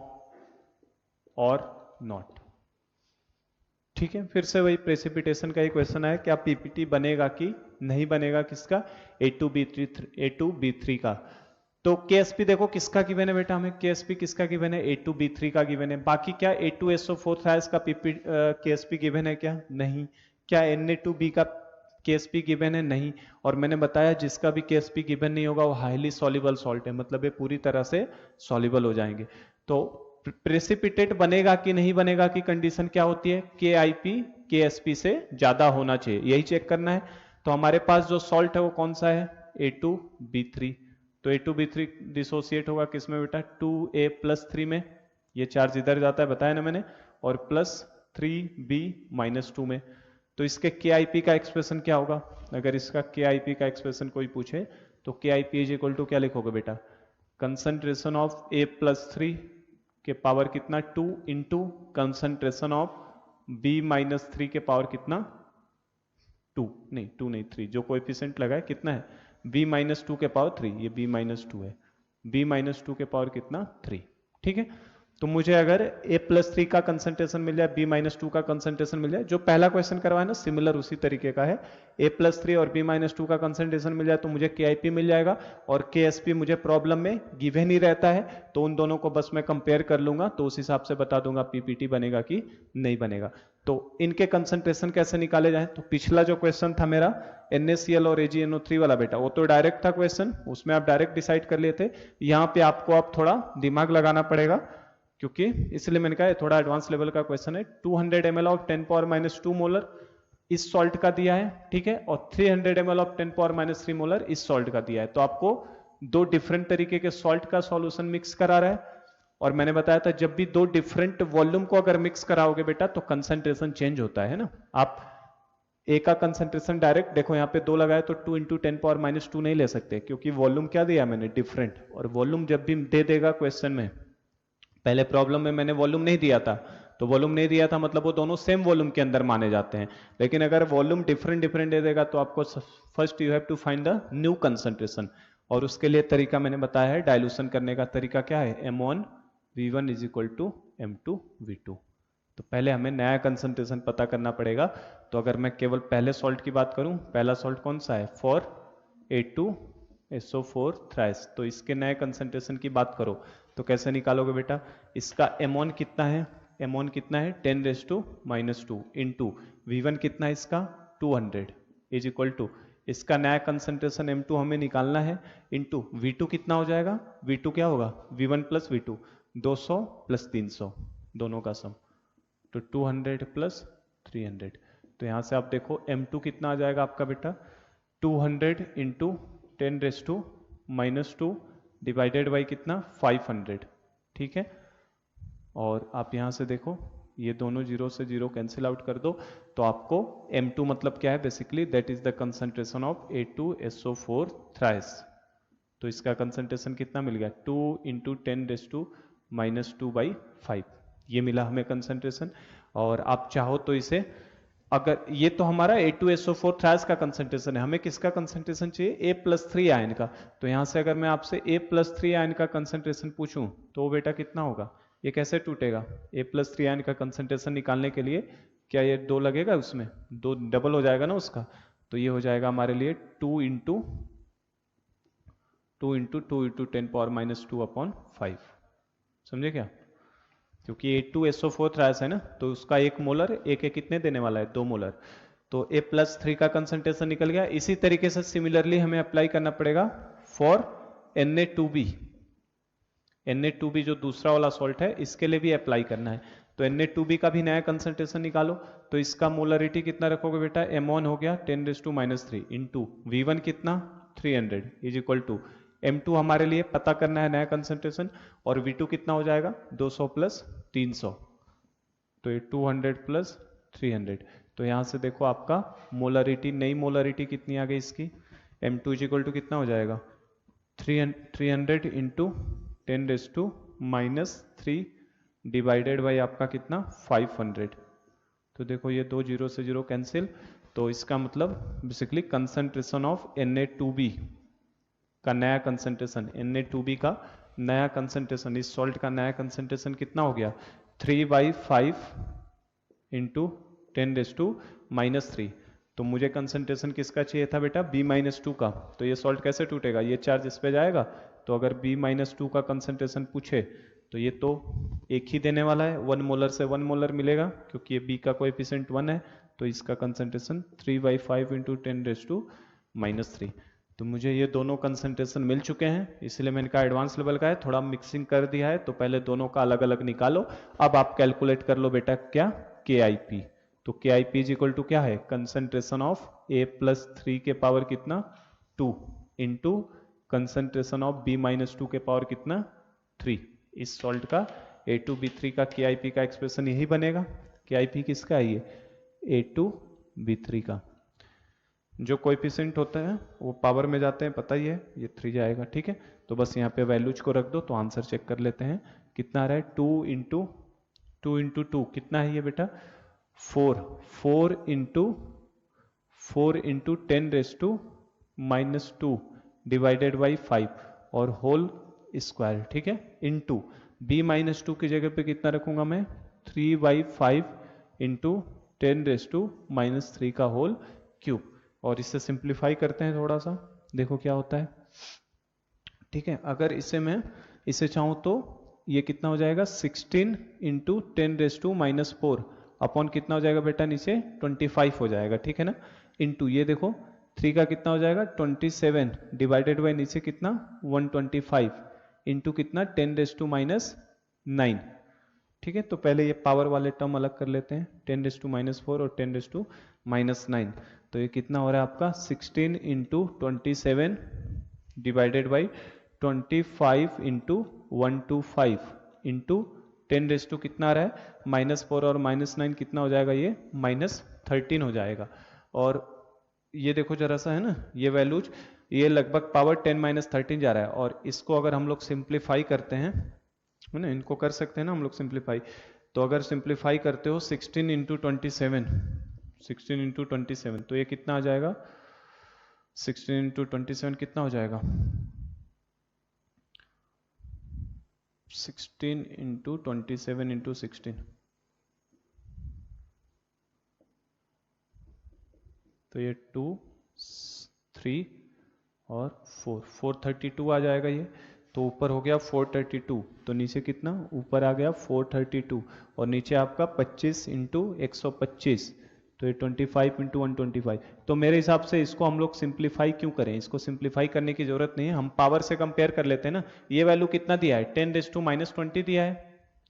or not। ठीक है, फिर से वही प्रेसिपिटेशन का ही क्वेश्चन है, क्या पीपीटी बनेगा कि नहीं बनेगा? किसका? A2B3 का। तो केएसपी देखो किसका गिवन है बेटा, हमें केएसपी किसका गिवन है? A2B3 का गिवन है। बाकी क्या A2SO4 थ्राइस का केएसपी गिवन है क्या? नहीं। क्या Na2B का केएसपी गिवन है? नहीं। और मैंने बताया जिसका भी केएसपी गिवन नहीं होगा वो हाईली सॉल्युबल सॉल्ट है, मतलब ये पूरी तरह से सॉल्युबल हो जाएंगे। तो प्रेसिपिटेट बनेगा कि नहीं बनेगा की कंडीशन क्या होती है? KIP KSP से ज्यादा होना चाहिए, यही चेक करना है। तो हमारे पास जो सॉल्ट है वो कौन सा है? A2B3। तो A2B3 डिसोसिएट होगा किसमें बेटा? 2A+3 में, ये चार्ज इधर जाता है बताया ना मैंने, और +3B-2 में। तो इसके KIP का एक्सप्रेशन क्या होगा? अगर इसका KIP का एक्सप्रेशन कोई पूछे तो KIP इज इक्वल टू क्या लिखोगे बेटा? कंसंट्रेशन ऑफ A+3 के पावर कितना? 2 इंटू कंसंट्रेशन ऑफ B-3 के पावर कितना? 2 नहीं 3, जो कोएफिशिएंट लगा है कितना है? B-2 के पावर 3, ये B-2 है। B-2 के पावर कितना? 3, ठीक है। तो मुझे अगर A+3 का कंसंट्रेशन मिल जाए, B-2 का कंसंट्रेशन मिल जाए, जो पहला क्वेश्चन करवाया ना सिमिलर उसी तरीके का है। A+3 और B-2 का कंसंट्रेशन मिल जाए तो मुझे KIP मिल जाएगा, और KSP मुझे प्रॉब्लम में गिवन ही रहता है, तो उन दोनों को बस मैं कंपेयर कर लूंगा, तो उस हिसाब से बता दूंगा पीपीटी बनेगा कि नहीं बनेगा। तो इनके कंसंट्रेशन कैसे निकाले जाए? तो पिछला जो क्वेश्चन था मेरा NaCl और AgNO3 वाला बेटा, वो तो डायरेक्ट था क्वेश्चन, उसमें आप डायरेक्ट डिसाइड कर लिए थे। यहाँ पे आपको अब थोड़ा दिमाग लगाना पड़ेगा, क्योंकि इसलिए मैंने कहा थोड़ा एडवांस लेवल का क्वेश्चन है। 200 ml ऑफ 10⁻² मोलर इस सॉल्ट का दिया है, ठीक है, और 300 ml ऑफ 10⁻³ मोलर इस सॉल्ट का दिया है। तो आपको दो डिफरेंट तरीके के सॉल्ट का सॉल्यूशन मिक्स करा रहा है, और मैंने बताया था जब भी दो डिफरेंट वॉल्यूम को अगर मिक्स कराओगे बेटा तो कंसंट्रेशन चेंज होता है ना। आप ए का कंसंट्रेशन डायरेक्ट देखो यहाँ पे 2 लगाए तो 2 इंटू 10⁻² नहीं ले सकते, क्योंकि वॉल्यूम क्या दिया मैंने, डिफरेंट। और वॉल्यूम जब भी दे देगा क्वेश्चन में, पहले प्रॉब्लम में मैंने वॉल्यूम नहीं दिया था, तो वॉल्यूम नहीं दिया था मतलब वो दोनों सेम वॉल्यूम के अंदर माने जाते हैं। लेकिन अगर वॉल्यूम डिफरेंट डिफरेंट दे देगा तो आपको first you have to find the new concentration, और उसके लिए तरीका मैंने बताया है, डाइल्यूशन करने का तरीका क्या है, m1v1 is equal to m2v2। तो पहले हमें नया कंसंट्रेशन पता करना पड़ेगा। तो अगर मैं केवल पहले सॉल्ट की बात करूं, पहला सॉल्ट कौन सा है, For-A2SO4 थ्राइस, तो इसके नए कंसंट्रेशन की बात करो तो कैसे निकालोगे बेटा, इसका M1 कितना है, M1 कितना है 10⁻² इंटू V1 कितना है इसका 200 इज इक्वल टू, इसका नया कंसंट्रेशन M2 हमें निकालना है, इंटू V2 कितना हो जाएगा, V2 क्या होगा V1 प्लस V2, 200 प्लस 300 दोनों का सम, तो 200 प्लस 300। तो यहां से आप देखो M2 कितना आ जाएगा आपका बेटा, 200 इंटू 10⁻² डिवाइडेड बाई कितना 500, ठीक है। और आप यहां से देखो ये दोनों जीरो से जीरो कैंसिल आउट कर दो, तो आपको M2 मतलब क्या है, basically that is the concentration of A2SO4 thrice. तो इसका कंसंट्रेशन कितना मिल गया, 2 इंटू 10⁻²/5, ये मिला हमें कंसंट्रेशन। और आप चाहो तो इसे, अगर ये तो हमारा A2SO4 थ्राइस का कंसंट्रेशन है, हमें किसका कंसंट्रेशन चाहिए, A+3 आयन का। तो यहां से अगर मैं आपसे A+3 आयन का कंसंट्रेशन पूछूं तो वो बेटा कितना होगा, ये कैसे टूटेगा, A+3 आयन का कंसंट्रेशन निकालने के लिए क्या ये 2 लगेगा, उसमें 2 डबल हो जाएगा ना उसका, तो ये हो जाएगा हमारे लिए 2 इंटू 10⁻²/5, समझे क्या, क्योंकि A2SO4 थ्राइस है ना, तो उसका 1 मोलर एक कितने देने वाला है, 2 मोलर, तो A+3 का कंसंट्रेशन निकल गया। इसी तरीके से सिमिलरली हमें अप्लाई करना पड़ेगा फॉर Na2b जो दूसरा वाला सॉल्ट है, इसके लिए भी अप्लाई करना है। तो Na2b का भी नया कंसंट्रेशन निकालो, तो इसका मोलरिटी कितना रखोगे बेटा, M1 हो गया 10⁻³ इंटू V1 कितना 300 इज इक्वल टू M2 हमारे लिए पता करना है नया कंसंट्रेशन, और V2 कितना हो जाएगा 200 प्लस 300, तो ये 200 प्लस 300। तो यहां से देखो आपका मोलरिटी, नई मोलरिटी कितनी आ गई इसकी, M2 इज इक्वल टू कितना हो जाएगा 300 इंटू 10⁻³ डिवाइडेड बाई आपका कितना 500। तो देखो ये 2 जीरो से जीरो कैंसिल, तो इसका मतलब बेसिकली कंसंट्रेशन ऑफ Na2b का नया कंसंट्रेशन, Na2b का नया कंसंट्रेशन, इस सॉल्ट का नया कंसंट्रेशन कितना हो गया 3/5 इंटू 10⁻³ तो मुझे कंसंट्रेशन किसका चाहिए था बेटा B-2 का। तो ये सॉल्ट कैसे टूटेगा, ये चार्ज इस पे जाएगा, तो अगर B-2 का कंसंट्रेशन पूछे तो ये तो एक ही देने वाला है, 1 मोलर से 1 मोलर मिलेगा, क्योंकि ये B का कोएफिशिएंट 1 है, तो इसका कंसंट्रेशन 3/5 इंटू 10⁻³ तो मुझे ये दोनों कंसंट्रेशन मिल चुके हैं, इसलिए मैंने कहा एडवांस लेवल का है, थोड़ा मिक्सिंग कर दिया है, तो पहले दोनों का अलग अलग निकालो। अब आप कैलकुलेट कर लो बेटा क्या, KIP। तो KIP इज इक्वल टू क्या है, कंसंट्रेशन ऑफ A+3 के पावर कितना 2 इंटू कंसंट्रेशन ऑफ B-2 के पावर कितना 3। इस सॉल्ट का A2B3 का KIP का एक्सप्रेशन यही बनेगा। KIP किसका है, ये A2B3 का। जो कोएफिशिएंट होता है वो पावर में जाते हैं, पता ही है, ये 3 जाएगा, ठीक है। तो बस यहाँ पे वैल्यूज को रख दो, तो आंसर चेक कर लेते हैं कितना आ रहा है, 2 इंटू 2 कितना है ये बेटा 4 इंटू 10⁻² डिवाइडेड बाई 5 और होल स्क्वायर, ठीक है, इंटू B-2 की जगह पे कितना रखूंगा मैं 3/5 इंटू 10⁻³ का होल क्यूब, और इससे सिंप्लीफाई करते हैं थोड़ा सा, देखो क्या होता है, ठीक है। अगर इसे चाहूं तो ये कितना हो जाएगा 16 इंटू 10⁻⁻4 अपॉन कितना हो जाएगा बेटा नीचे 25 हो जाएगा, ठीक है ना, इंटू ये देखो 3 का कितना हो जाएगा 27 डिवाइडेड बाई नीचे कितना 125 इंटू कितना 10⁻⁹, ठीक है। तो पहले ये पावर वाले टर्म अलग कर लेते हैं, 10⁻⁴ और 10⁻⁹, तो ये कितना हो रहा है आपका 16 into 27 divided by 25 into 125 into 10 कितना आ रहा है -4 और -9 कितना हो जाएगा, ये -13 हो जाएगा। और ये देखो जरा सा है ना, ये वैल्यूज, ये लगभग पावर 10-13 जा रहा है। और इसको अगर हम लोग सिंप्लीफाई करते हैं, है ना, इनको कर सकते हैं ना हम लोग सिंप्लीफाई। तो अगर सिंप्लीफाई करते हो 16 इंटू 27, 16 इंटू 27, तो ये कितना आ जाएगा, 16 इंटू 27 कितना हो जाएगा, 16 इंटू 27 इंटू 16, तो ये 2, 3 और 4, 432 आ जाएगा ये। तो ऊपर हो गया 432, तो नीचे कितना, ऊपर आ गया 432, और नीचे आपका 25 इंटू 125, तो ये 25 इंटू 125। तो मेरे हिसाब से इसको हम लोग सिंप्लीफाई क्यों करें, इसको सिंप्लीफाई करने की जरूरत नहीं है, हम पावर से कंपेयर कर लेते हैं ना। ये वैल्यू कितना दिया है, 10⁻⁻20 दिया है,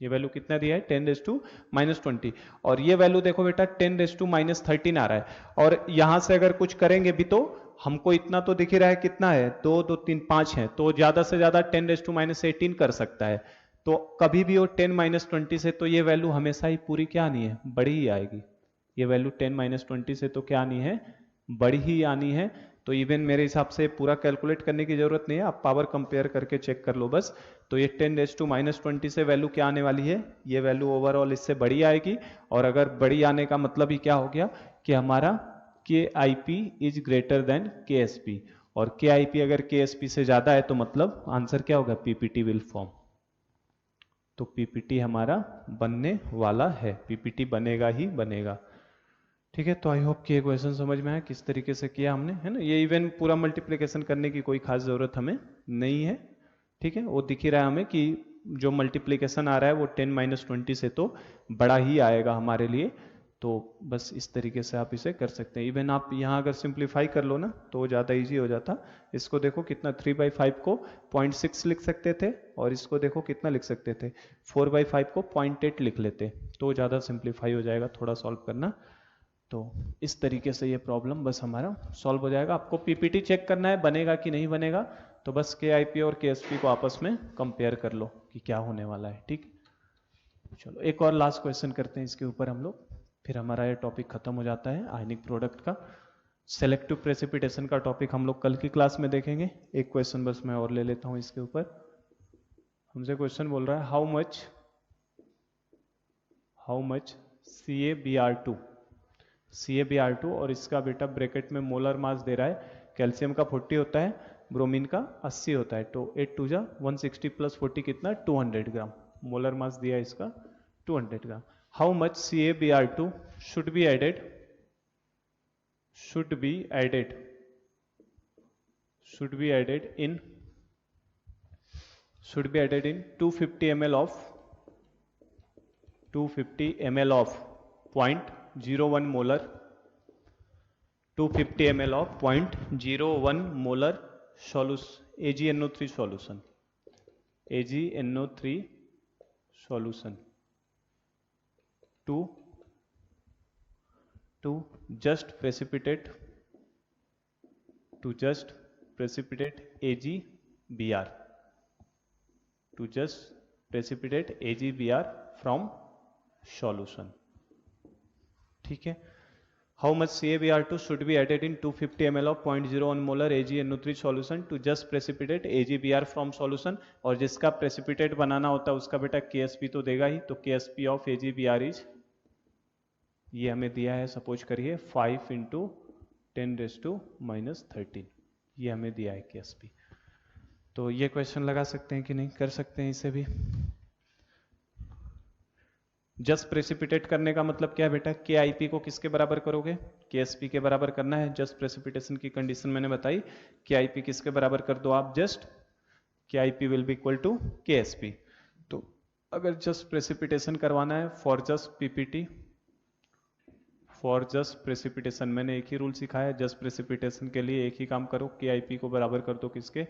ये वैल्यू कितना दिया है, 10⁻⁻20, और ये वैल्यू देखो बेटा 10⁻13 आ रहा है। और यहां से अगर कुछ करेंगे भी तो हमको इतना तो दिख ही रहा है, कितना है, 2 2 3 5 है, तो ज्यादा से ज्यादा 10⁻18 कर सकता है। तो कभी भी वो 10-20 से, तो ये वैल्यू हमेशा ही पूरी क्या आनी है, बड़ी ही आएगी। ये वैल्यू 10-20 से तो क्या आनी है, बड़ी ही आनी है। तो इवन मेरे हिसाब से पूरा कैलकुलेट करने की जरूरत नहीं है, आप पावर कंपेयर करके चेक कर लो बस। तो ये 10⁻20 से वैल्यू क्या आने वाली है, ये वैल्यू ओवरऑल इससे बड़ी आएगी। और अगर बड़ी आने का मतलब ही क्या हो गया कि हमारा KIP is greater than KSP, और KIP अगर KSP से ज्यादा है तो मतलब आंसर क्या होगा, PPT विल फॉर्म। तो PPT हमारा बनने वाला है, PPT बनेगा ही बनेगा। ठीक है, तो आई होप कि ये क्वेश्चन समझ में आया किस तरीके से किया हमने, है ना। ये इवन पूरा मल्टीप्लिकेशन करने की कोई खास जरूरत हमें नहीं है। ठीक है, वो दिख ही रहा है हमें कि जो मल्टीप्लिकेशन आ रहा है वो 10-20 से तो बड़ा ही आएगा हमारे लिए। तो बस इस तरीके से आप इसे कर सकते हैं। इवन आप यहाँ अगर सिंप्लीफाई कर लो ना तो ज़्यादा इजी हो जाता। इसको देखो कितना, 3/5 को 0.6 लिख सकते थे, और इसको देखो कितना लिख सकते थे, 4/5 को 0.8 लिख लेते, तो ज़्यादा सिंप्लीफाई हो जाएगा थोड़ा सॉल्व करना। तो इस तरीके से ये प्रॉब्लम बस हमारा सॉल्व हो जाएगा। आपको PPT चेक करना है बनेगा कि नहीं बनेगा, तो बस KIP और KSP को आपस में कंपेयर कर लो कि क्या होने वाला है। ठीक, चलो एक और लास्ट क्वेश्चन करते हैं इसके ऊपर हम लोग, फिर हमारा ये टॉपिक खत्म हो जाता है आयनिक प्रोडक्ट का। सेलेक्टिव प्रेसिपिटेशन का टॉपिक हम लोग कल की क्लास में देखेंगे। एक क्वेश्चन बस मैं और ले लेता हूं इसके ऊपर। हमसे क्वेश्चन बोल रहा है हाउ मच CaBr2, और इसका बेटा ब्रैकेट में मोलर मास दे रहा है। कैल्शियम का 40 होता है, ब्रोमीन का 80 होता है, तो 8 2 जा 160 प्लस 40 कितना, 200 ग्राम। मोलर मास दिया इसका 200 gram. How much CaBr2 should be added in 250 ml of 0.01 molar 250 ml of 0.01 molar AgNO3 solution to just precipitate AgBr from solution। ठीक है, how much CaBr2 should be added in 250 ml of 0.01 molar AgNO3 solution to just precipitate AgBr from solution। और जिसका प्रेसिपिटेट बनाना होता है उसका बेटा KSP तो देगा ही, तो KSP ऑफ AgBr इज, ये हमें दिया है सपोज करिए 5 × 10⁻⁻13, ये हमें दिया है KSP। तो ये क्वेश्चन लगा सकते हैं कि नहीं, कर सकते हैं इसे भी। जस्ट प्रेसिपिटेट करने का मतलब क्या है बेटा, KIP को किसके बराबर करोगे, KSP के बराबर करना है। जस्ट प्रेसिपिटेशन की कंडीशन मैंने बताई, KIP किसके बराबर कर दो आप, just KIP will be equal to KSP। तो अगर जस्ट प्रेसिपिटेशन करवाना है फॉर जस्ट प्रेसिपिटेशन, मैंने एक ही रूल सिखाया, जस्ट प्रेसिपिटेशन के लिए एक ही काम करो, KIP को बराबर कर दो किसके,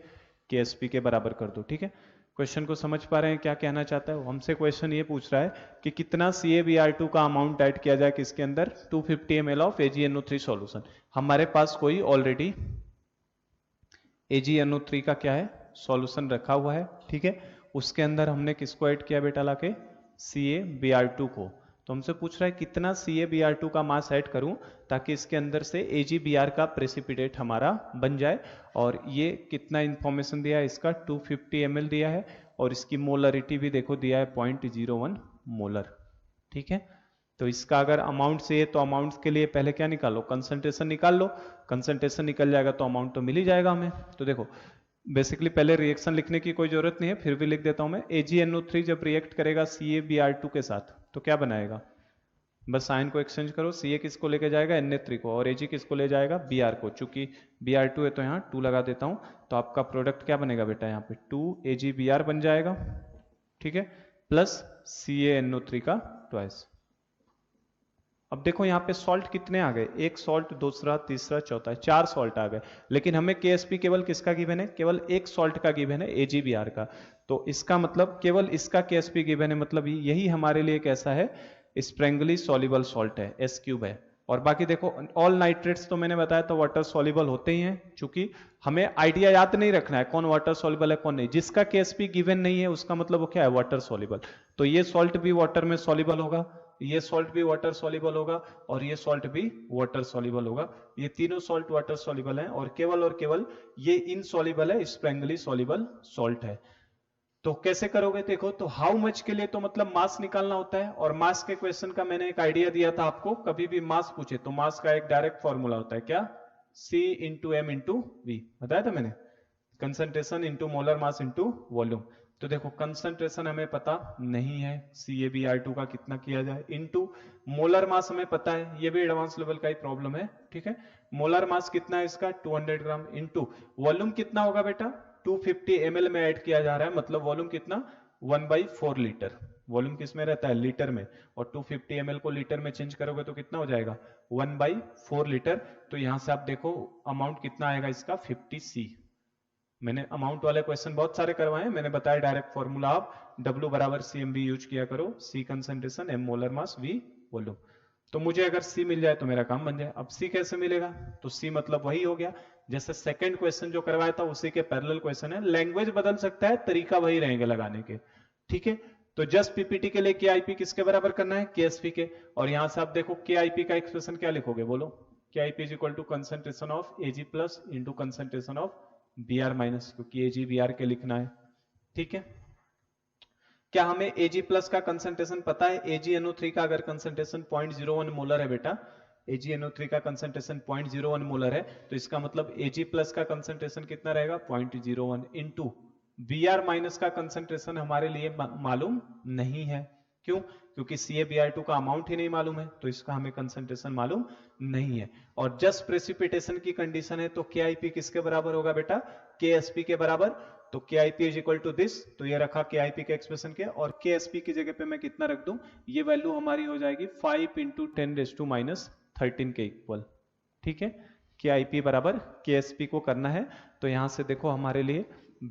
KSP के बराबर कर दो। ठीक है, क्वेश्चन को समझ पा रहे हैं क्या कहना चाहता है। हमसे क्वेश्चन ये पूछ रहा है कि कितना CaBr2 का अमाउंट ऐड किया जाए किसके अंदर, 250 ml ऑफ AgNO3 सॉल्यूशन। हमारे पास कोई ऑलरेडी AgNO3 का क्या है, सॉल्यूशन रखा हुआ है। ठीक है, उसके अंदर हमने किसको ऐड किया बेटा लाके, CaBr2 को। तो हमसे पूछ रहा है कितना CaBr2 का मास ऐड करूं ताकि इसके अंदर से AgBr का प्रेसिपिटेट हमारा बन जाए। और ये कितना इंफॉर्मेशन दिया है, इसका 250 ml दिया है और इसकी मोलरिटी भी देखो दिया है 0.01 मोलर। ठीक है, तो इसका अगर अमाउंट से है तो अमाउंट के लिए पहले क्या निकालो, कंसंट्रेशन निकाल लो। कंसंट्रेशन निकल जाएगा तो अमाउंट तो मिल ही जाएगा हमें। तो देखो बेसिकली पहले रिएक्शन लिखने की कोई जरूरत नहीं है, फिर भी लिख देता हूं मैं। AgNO3 जब रिएक्ट करेगा CaBr2 के साथ तो क्या बनाएगा, बस साइन को एक्सचेंज करो। Ca किसको लेके जाएगा, Na3 को, और Ag किसको ले जाएगा, Br को। चूंकि Br2 है तो यहाँ 2 लगा देता हूं, तो आपका प्रोडक्ट क्या बनेगा बेटा, यहाँ पे 2AgBr बन जाएगा। ठीक है, प्लस CaNO3 का ट्वाइस। अब देखो यहाँ पे सॉल्ट कितने आ गए, एक सॉल्ट, दूसरा, तीसरा, चौथा, 4 सॉल्ट आ गए। लेकिन हमें KSP केवल किसका गिवन है, केवल एक सॉल्ट का गिवन है, AgBr का। तो इसका मतलब केवल इसका KSP गिवन है, मतलब यही हमारे लिए कैसा है, स्प्रेंगली सॉल्युबल सॉल्ट है, S³ है। और बाकी देखो ऑल नाइट्रेट्स तो मैंने बताया तो वाटर सॉल्युबल होते ही हैं, चूंकि हमें आइडिया याद नहीं रखना है कौन वाटर सॉल्युबल है कौन नहीं। जिसका KSP गिवन नहीं है उसका मतलब वो क्या है, वाटर सॉल्युबल। तो ये सॉल्ट भी वाटर में सॉल्युबल होगा, ये सॉल्ट भी वाटर सॉल्युबल होगा, और ये सॉल्ट भी वाटर सॉल्युबल होगा। ये तीनों सॉल्ट वाटर सॉल्युबल हैं, और केवल ये इनसॉल्युबल है, स्प्रेंगली सॉल्युबल सॉल्ट है। तो कैसे करोगे, देखो तो हाउ मच के लिए तो मतलब मास निकालना होता है, और मास के क्वेश्चन का मैंने एक आइडिया दिया था आपको, कभी भी मास पूछे तो मास का एक डायरेक्ट फॉर्मूला होता है, क्या, C into M into V, बताया था मैंने, concentration into molar mass into volume. तो देखो कंसंट्रेशन हमें पता नहीं है CaBr2 का कितना किया जाए, इंटू मोलर मास हमें पता है, ये भी एडवांस लेवल का ही प्रॉब्लम है। ठीक है, मोलर मास कितना है इसका 200 ग्राम, इंटू वॉल्यूम कितना होगा बेटा 250 ml में ऐड किया जा रहा है, मतलब वॉल्यूम कितना 1/4 लीटर। वॉल्यूम किस में रहता है, लीटर में, और 250 ml को लीटर में चेंज करोगे तो कितना हो जाएगा 1/4 लीटर। तो यहां से आप देखो अमाउंट कितना आएगा इसका 50C। मैंने अमाउंट वाले क्वेश्चन बहुत सारे करवाए हैं, मैंने बताया डायरेक्ट फॉर्मूला आप W बराबर CMV यूज किया करो, C concentration, M molar mass, V volume. तो मुझे अगर C मिल जाए तो मेरा काम बन जाए। अब C कैसे मिलेगा, तो C मतलब वही हो गया जैसे सेकंड क्वेश्चन जो करवाया था उसी के पैरेलल क्वेश्चन है, लैंग्वेज बदल सकता है, तरीका वही रहेंगे लगाने के। ठीक है, तो जस्ट PPT के लिए KIP किसके बराबर करना है, KSP के। और यहां से आप देखो KIP का एक्सप्रेशन क्या लिखोगे, बोलो, KIP is equal to concentration of Ag plus into concentration of Br minus, क्योंकि AgBr के लिखना है। ठीक है, क्या हमें Ag प्लस का कंसंट्रेशन पता है, AgNO3 का अगर कंसंट्रेशन 0.01 मोलर है बेटा, AgNO3 का कंसंट्रेशन 0.01 मोलर है, तो इसका मतलब Ag प्लस का कंसंट्रेशन कितना रहेगा 0.01 इंटू Br माइनस का कंसंट्रेशन हमारे लिए मालूम नहीं है। क्यों, क्योंकि CaBr2 का अमाउंट ही नहीं मालूम है, तो इसका हमें कंसंट्रेशन मालूम नहीं है। और जस्ट प्रेसिपिटेशन की कंडीशन है, तो KIP किसके बराबर होगा बेटा, KSP के बराबर। तो KIP is equal to this, तो ये रखा KIP के एक्सप्रेशन के, और KSP की जगह पे मैं कितना रख दूं, ये वैल्यू हमारी हो जाएगी 5 इंटू 10⁻13 के इक्वल। ठीक है, KIP बराबर KSP को करना है, तो यहां से देखो हमारे लिए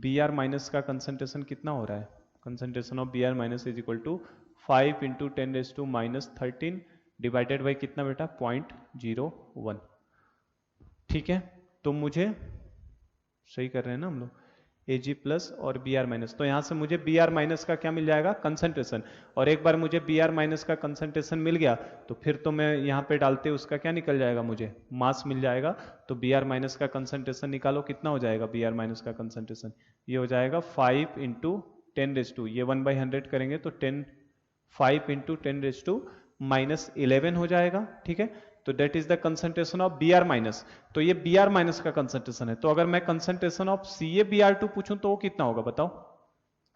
Br माइनस का कंसंट्रेशन कितना हो रहा है, concentration of Br minus is equal to 5 into 10⁻13 divided by कितना बेटा 0.01। ठीक है, तो मुझे सही कर रहे हैं ना हम लोग, Ag प्लस और Br माइनस, तो यहां से मुझे Br माइनस का क्या मिल जाएगा, कंसंट्रेशन। और एक बार मुझे Br माइनस का कंसंट्रेशन मिल गया तो फिर तो मैं यहां पे डालते उसका क्या निकल जाएगा, मुझे मास मिल जाएगा। तो Br माइनस का कंसंट्रेशन निकालो, कितना हो जाएगा Br माइनस का कंसंट्रेशन, ये हो जाएगा 5 इंटू 10⁻, ये 1/100 करेंगे तो 5 इंटू 10⁻11 हो जाएगा। ठीक है, तो that is the concentration of Br minus, तो ये Br माइनस का कंसंट्रेशन है। तो अगर मैं कंसंट्रेशन ऑफ CaBr2 पूछूं तो वो कितना होगा बताओ,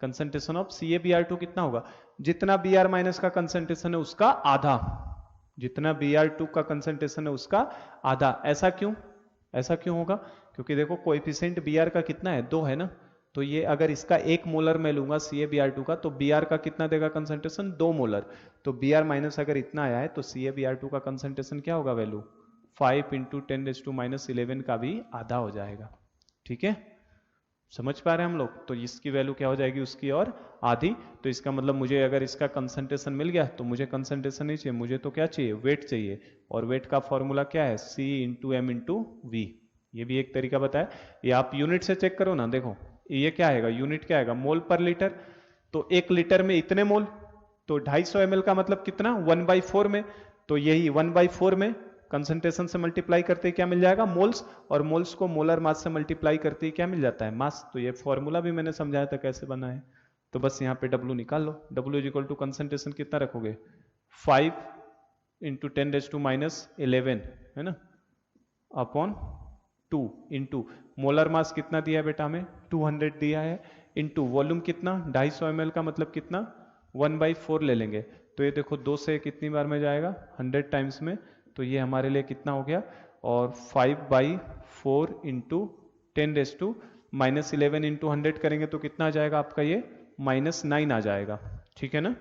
कंसंट्रेशन ऑफ CaBr2 कितना होगा, जितना Br माइनस का कंसंट्रेशन है उसका आधा, जितना Br2 का कंसंट्रेशन है उसका आधा। ऐसा क्यों, ऐसा क्यों होगा, क्योंकि देखो कोएफिशिएंट Br का कितना है 2 है ना, तो ये अगर इसका 1 मोलर मैं लूंगा CaBr2 का, तो Br का कितना देगा कंसंट्रेशन 2 मोलर। तो Br माइनस अगर इतना आया है तो CaBr2 का कंसंट्रेशन क्या होगा वैल्यू 5 इंटू 10⁻11 का भी आधा हो जाएगा। ठीक है, समझ पा रहे हैं हम लोग, तो इसकी वैल्यू क्या हो जाएगी उसकी और आधी। तो इसका मतलब मुझे अगर इसका कंसंट्रेशन मिल गया तो मुझे कंसंट्रेशन नहीं चाहिए, मुझे तो क्या चाहिए, वेट चाहिए। और वेट का फॉर्मूला क्या है, C into M into V। ये भी एक तरीका बताया, ये आप यूनिट से चेक करो ना, देखो ये क्या आएगा, यूनिट क्या आएगा, मोल पर लीटर। तो 1 लीटर में इतने मोल, तो 250 ml का मतलब कितना 1/4 में, तो यही 1/4 में कंसंट्रेशन से मल्टीप्लाई करते ही क्या मिल जाएगा मोल्स, और मोल्स को मोलर मास से मल्टीप्लाई करते ही क्या मिल जाता है मास। तो ये फॉर्मूला भी मैंने समझाया था कैसे बना है। तो बस यहाँ पे W निकाल लो। W is equal to concentration कितना रखोगे 5 इंटू 10⁻11 है ना अपॉन 2 इंटू मोलर मास कितना दिया है बेटा हमें 200 दिया है, इंटू वॉल्यूम कितना 250 ml का मतलब कितना 1/4 ले लेंगे। तो ये देखो 2 से कितनी बार में जाएगा 100 टाइम्स में, तो ये हमारे लिए कितना हो गया, और 5/4 इंटू 10⁻11 इंटू 100 करेंगे तो कितना आ जाएगा आपका ये -9 आ जाएगा, ठीक है ना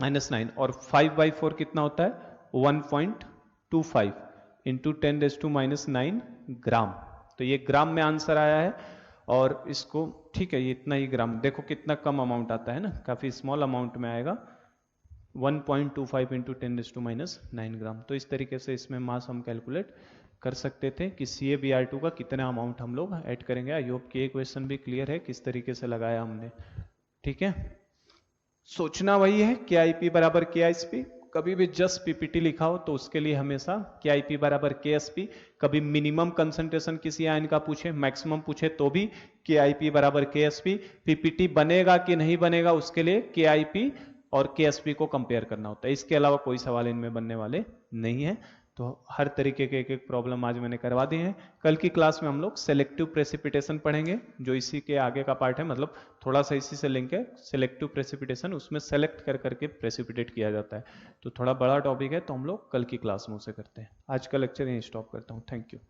-9। और 5/4 कितना होता है 1.25 इंटू 10⁻9 ग्राम। तो ये ग्राम में आंसर आया है, और इसको ठीक है ये इतना ही ग्राम, देखो कितना कम अमाउंट आता है ना, काफी स्मॉल अमाउंट में आएगा 1.25 इंटू 10⁻9 ग्राम। तो इस तरीके से इसमें मास हम कैलकुलेट कर सकते थे कि CaBr2 का कितना अमाउंट हम लोग ऐड करेंगे। आई होप कि ये क्वेश्चन भी क्लियर है किस तरीके से लगाया हमने, ठीक है। सोचना वही है KIP बराबर KSP, कभी भी जस्ट PPT लिखा हो तो उसके लिए हमेशा KIP बराबर KSP, कभी मिनिमम कंसंट्रेशन किसी आयन का पूछे मैक्सिमम पूछे तो भी KIP बराबर KSP, PPT बनेगा कि नहीं बनेगा उसके लिए KIP और KSP को कंपेयर करना होता है, इसके अलावा कोई सवाल इनमें बनने वाले नहीं है। तो हर तरीके के एक एक प्रॉब्लम आज मैंने करवा दिए हैं। कल की क्लास में हम लोग सेलेक्टिव प्रेसिपिटेशन पढ़ेंगे, जो इसी के आगे का पार्ट है, मतलब थोड़ा सा इसी से लिंक है। सेलेक्टिव प्रेसिपिटेशन, उसमें सेलेक्ट कर करके प्रेसिपिटेट किया जाता है, तो थोड़ा बड़ा टॉपिक है, तो हम लोग कल की क्लास में उसे करते हैं। आज का लेक्चर यहीं स्टॉप करता हूँ। Thank you.